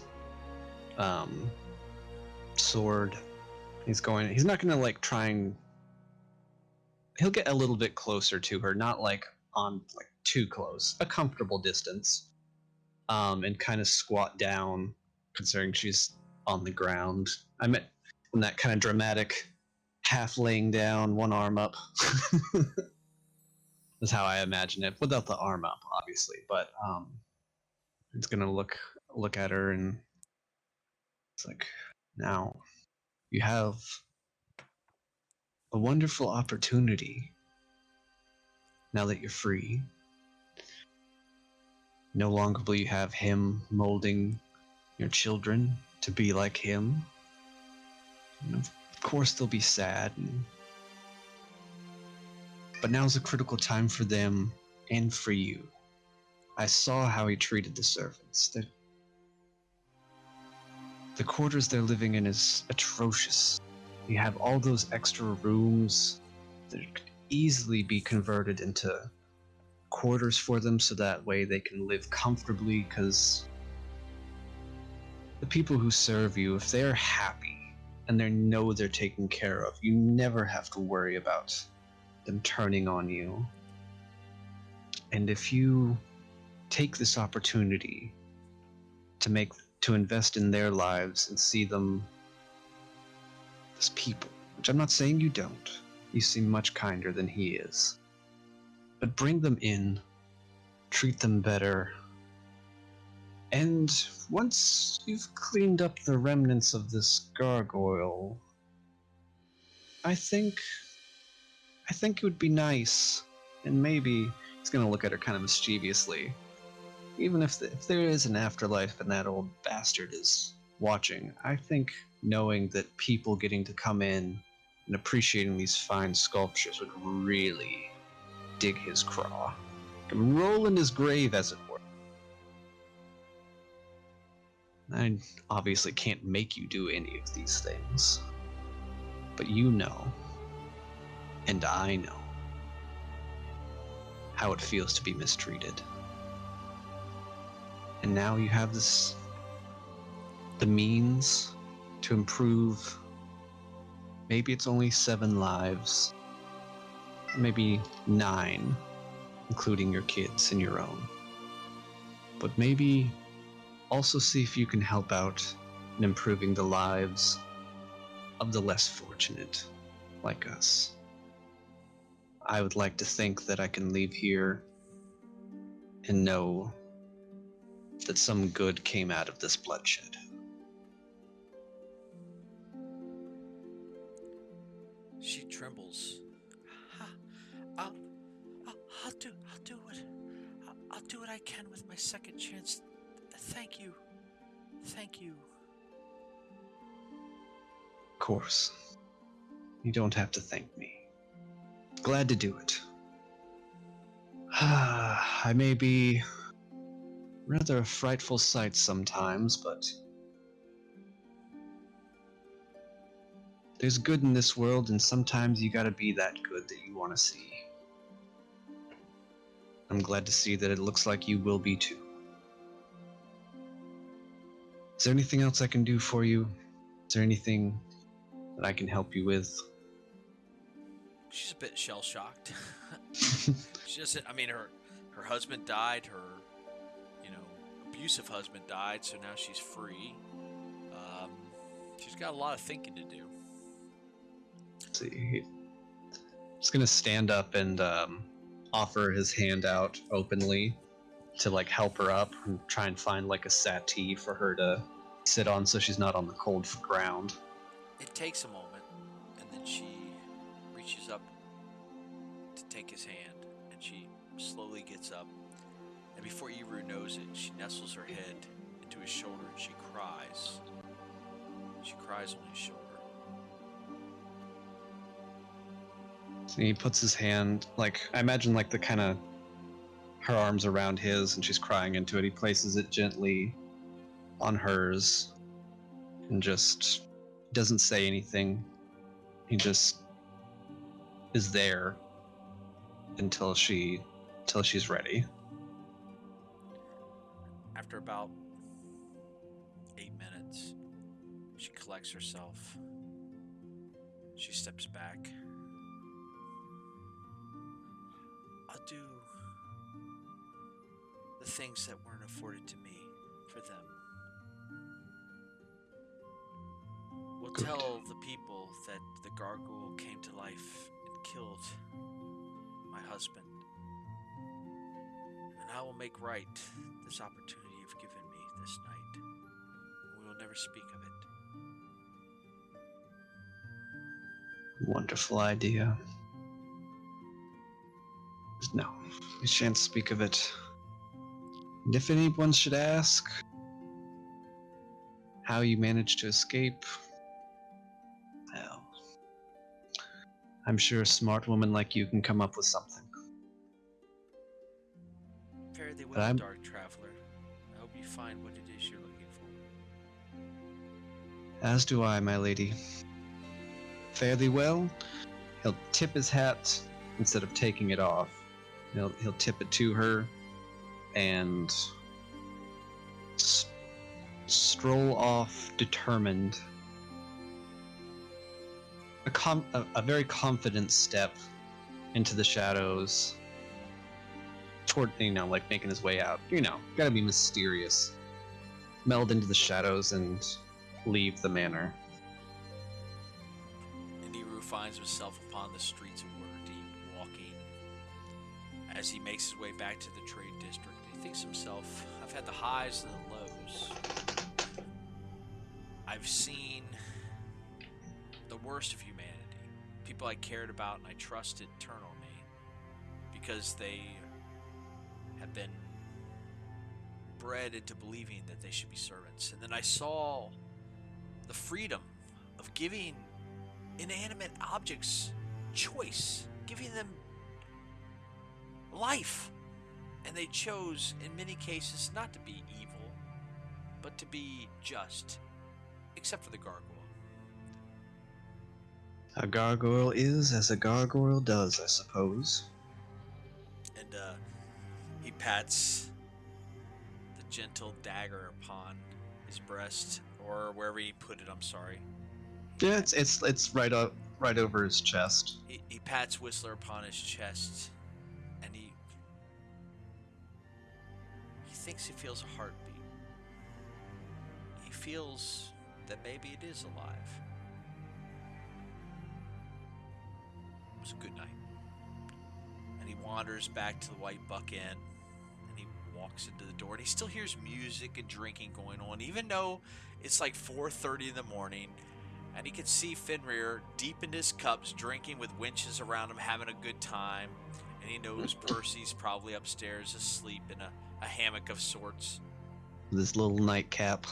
sword. He's not gonna like try and he'll get a little bit closer to her, not like on like too close, a comfortable distance, and kind of squat down, considering she's on the ground. I meant in that kind of dramatic half laying down, one arm up. That's how I imagine it, without the arm up, obviously. But it's gonna look at her, and it's like, now you have a wonderful opportunity. Now that you're free, no longer will you have him molding your children to be like him. And of course, they'll be sad and But now's a critical time for them and for you. I saw how he treated the servants. The quarters they're living in is atrocious. You have all those extra rooms that could easily be converted into quarters for them so that way they can live comfortably, because the people who serve you, if they're happy and they know they're taken care of, you never have to worry about them turning on you. And if you take this opportunity to invest in their lives and see them as people, which I'm not saying you don't, you seem much kinder than he is, but bring them in, treat them better, and once you've cleaned up the remnants of this gargoyle, I think it would be nice, and maybe he's gonna look at her kind of mischievously. Even if there is an afterlife and that old bastard is watching, I think knowing that people getting to come in and appreciating these fine sculptures would really dig his craw. Roll in his grave, as it were. I obviously can't make you do any of these things, but you know, and I know, how it feels to be mistreated. And now you have the means to improve. Maybe it's only 7 lives, maybe 9, including your kids and your own. But maybe also see if you can help out in improving the lives of the less fortunate, like us. I would like to think that I can leave here and know that some good came out of this bloodshed. She trembles. I'll do what I can with my second chance. Thank you. Of course. You don't have to thank me. Glad to do it. I may be rather a frightful sight sometimes, but there's good in this world, and sometimes you gotta be that good that you want to see. I'm glad to see that it looks like you will be too. Is there anything else I can do for you? Is there anything that I can help you with? She's a bit shell-shocked. She doesn't, I mean, her husband died, her, abusive husband died, so now she's free. She's got a lot of thinking to do. Let's see. He's gonna stand up and offer his hand out openly to help her up and try and find a settee for her to sit on so she's not on the cold ground. It takes a moment, and then she reaches up to take his hand, and she slowly gets up, and before Eru knows it, she nestles her head into his shoulder and she cries. She cries on his shoulder. And he puts his hand, I imagine the kind of her arms around his, and she's crying into it. He places it gently on hers and just doesn't say anything. He just is there until she's ready. After about 8 minutes, she collects herself. She steps back. I'll do the things that weren't afforded to me for them. We'll Good. tell the people that the gargoyle came to life and killed my husband. And I will make right this opportunity you've given me this night. And we will never speak of it. Wonderful idea. No, we shan't speak of it. And if anyone should ask how you managed to escape, well, I'm sure a smart woman like you can come up with something. Fare thee But well, I'm- Dark Traveler. I hope you find what it is you're looking for. As do I, my lady. Fare thee well. He'll tip his hat instead of taking it off. He'll tip it to her and stroll off determined. A very confident step into the shadows toward, like making his way out. Gotta be mysterious. Meld into the shadows and leave the manor. Niru finds himself upon the streets of Waterdeep, walking. As he makes his way back to the trade district, he thinks to himself, I've had the highs and the lows. I've seen the worst of humanity. People I cared about and I trusted turn on me because they have been bred into believing that they should be servants. And then I saw the freedom of giving inanimate objects choice, giving them life. And they chose, in many cases, not to be evil, but to be just, except for the gargoyle. A gargoyle is as a gargoyle does, I suppose. And he pats the gentle dagger upon his breast, or wherever he put it. I'm sorry. Yeah, it's right over his chest. He pats Whistler upon his chest, and he thinks he feels a heartbeat. He feels that maybe it is alive. It was a good night. And he wanders back to the White Buck Inn, and he walks into the door, and he still hears music and drinking going on, even though it's like 4:30 in the morning, and he can see Fenrir deep in his cups, drinking with wenches around him, having a good time, and he knows Percy's probably upstairs asleep in a hammock of sorts. With his little nightcap.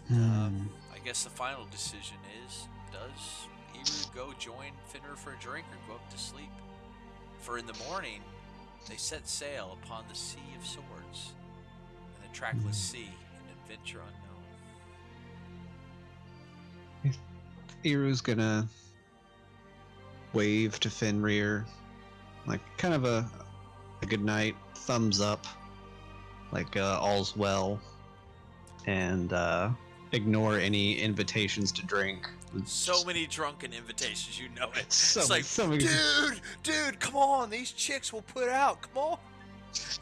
And I guess the final decision is, does Eru go join Fenrir for a drink or go up to sleep? For in the morning, they set sail upon the Sea of Swords and the trackless sea, an adventure unknown. Iru's gonna wave to Fenrir, like kind of a good night, thumbs up, like all's well, and ignore any invitations to drink. So many drunken invitations, you know it. So It's like, many- dude, come on, these chicks will put out, come on.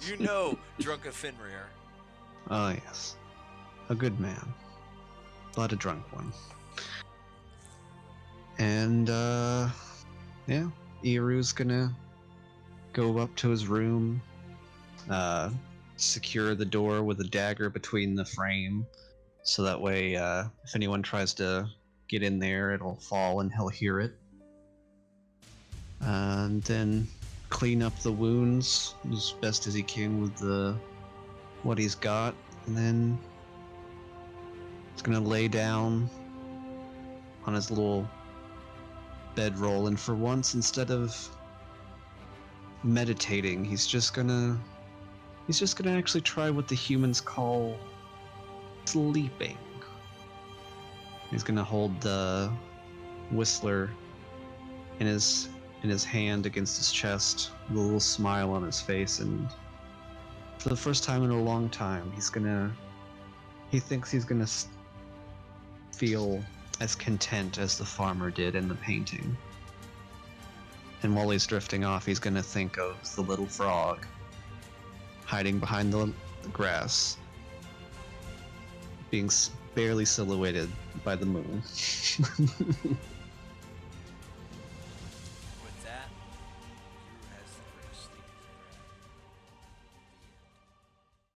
You know, drunken Fenrir. Oh yes, a good man, but a drunk one. And yeah, Iru's gonna go up to his room, secure the door with a dagger between the frame, so that way if anyone tries to get in there, it'll fall and he'll hear it. And then clean up the wounds as best as he can with what he's got, and then he's gonna lay down on his little bedroll, and for once, instead of meditating, he's just gonna actually try what the humans call sleeping. He's gonna hold the Whistler in his hand against his chest, with a little smile on his face, and for the first time in a long time, he thinks he's gonna feel as content as the farmer did in the painting. And while he's drifting off, he's gonna think of the little frog hiding behind the grass, being barely silhouetted by the moon.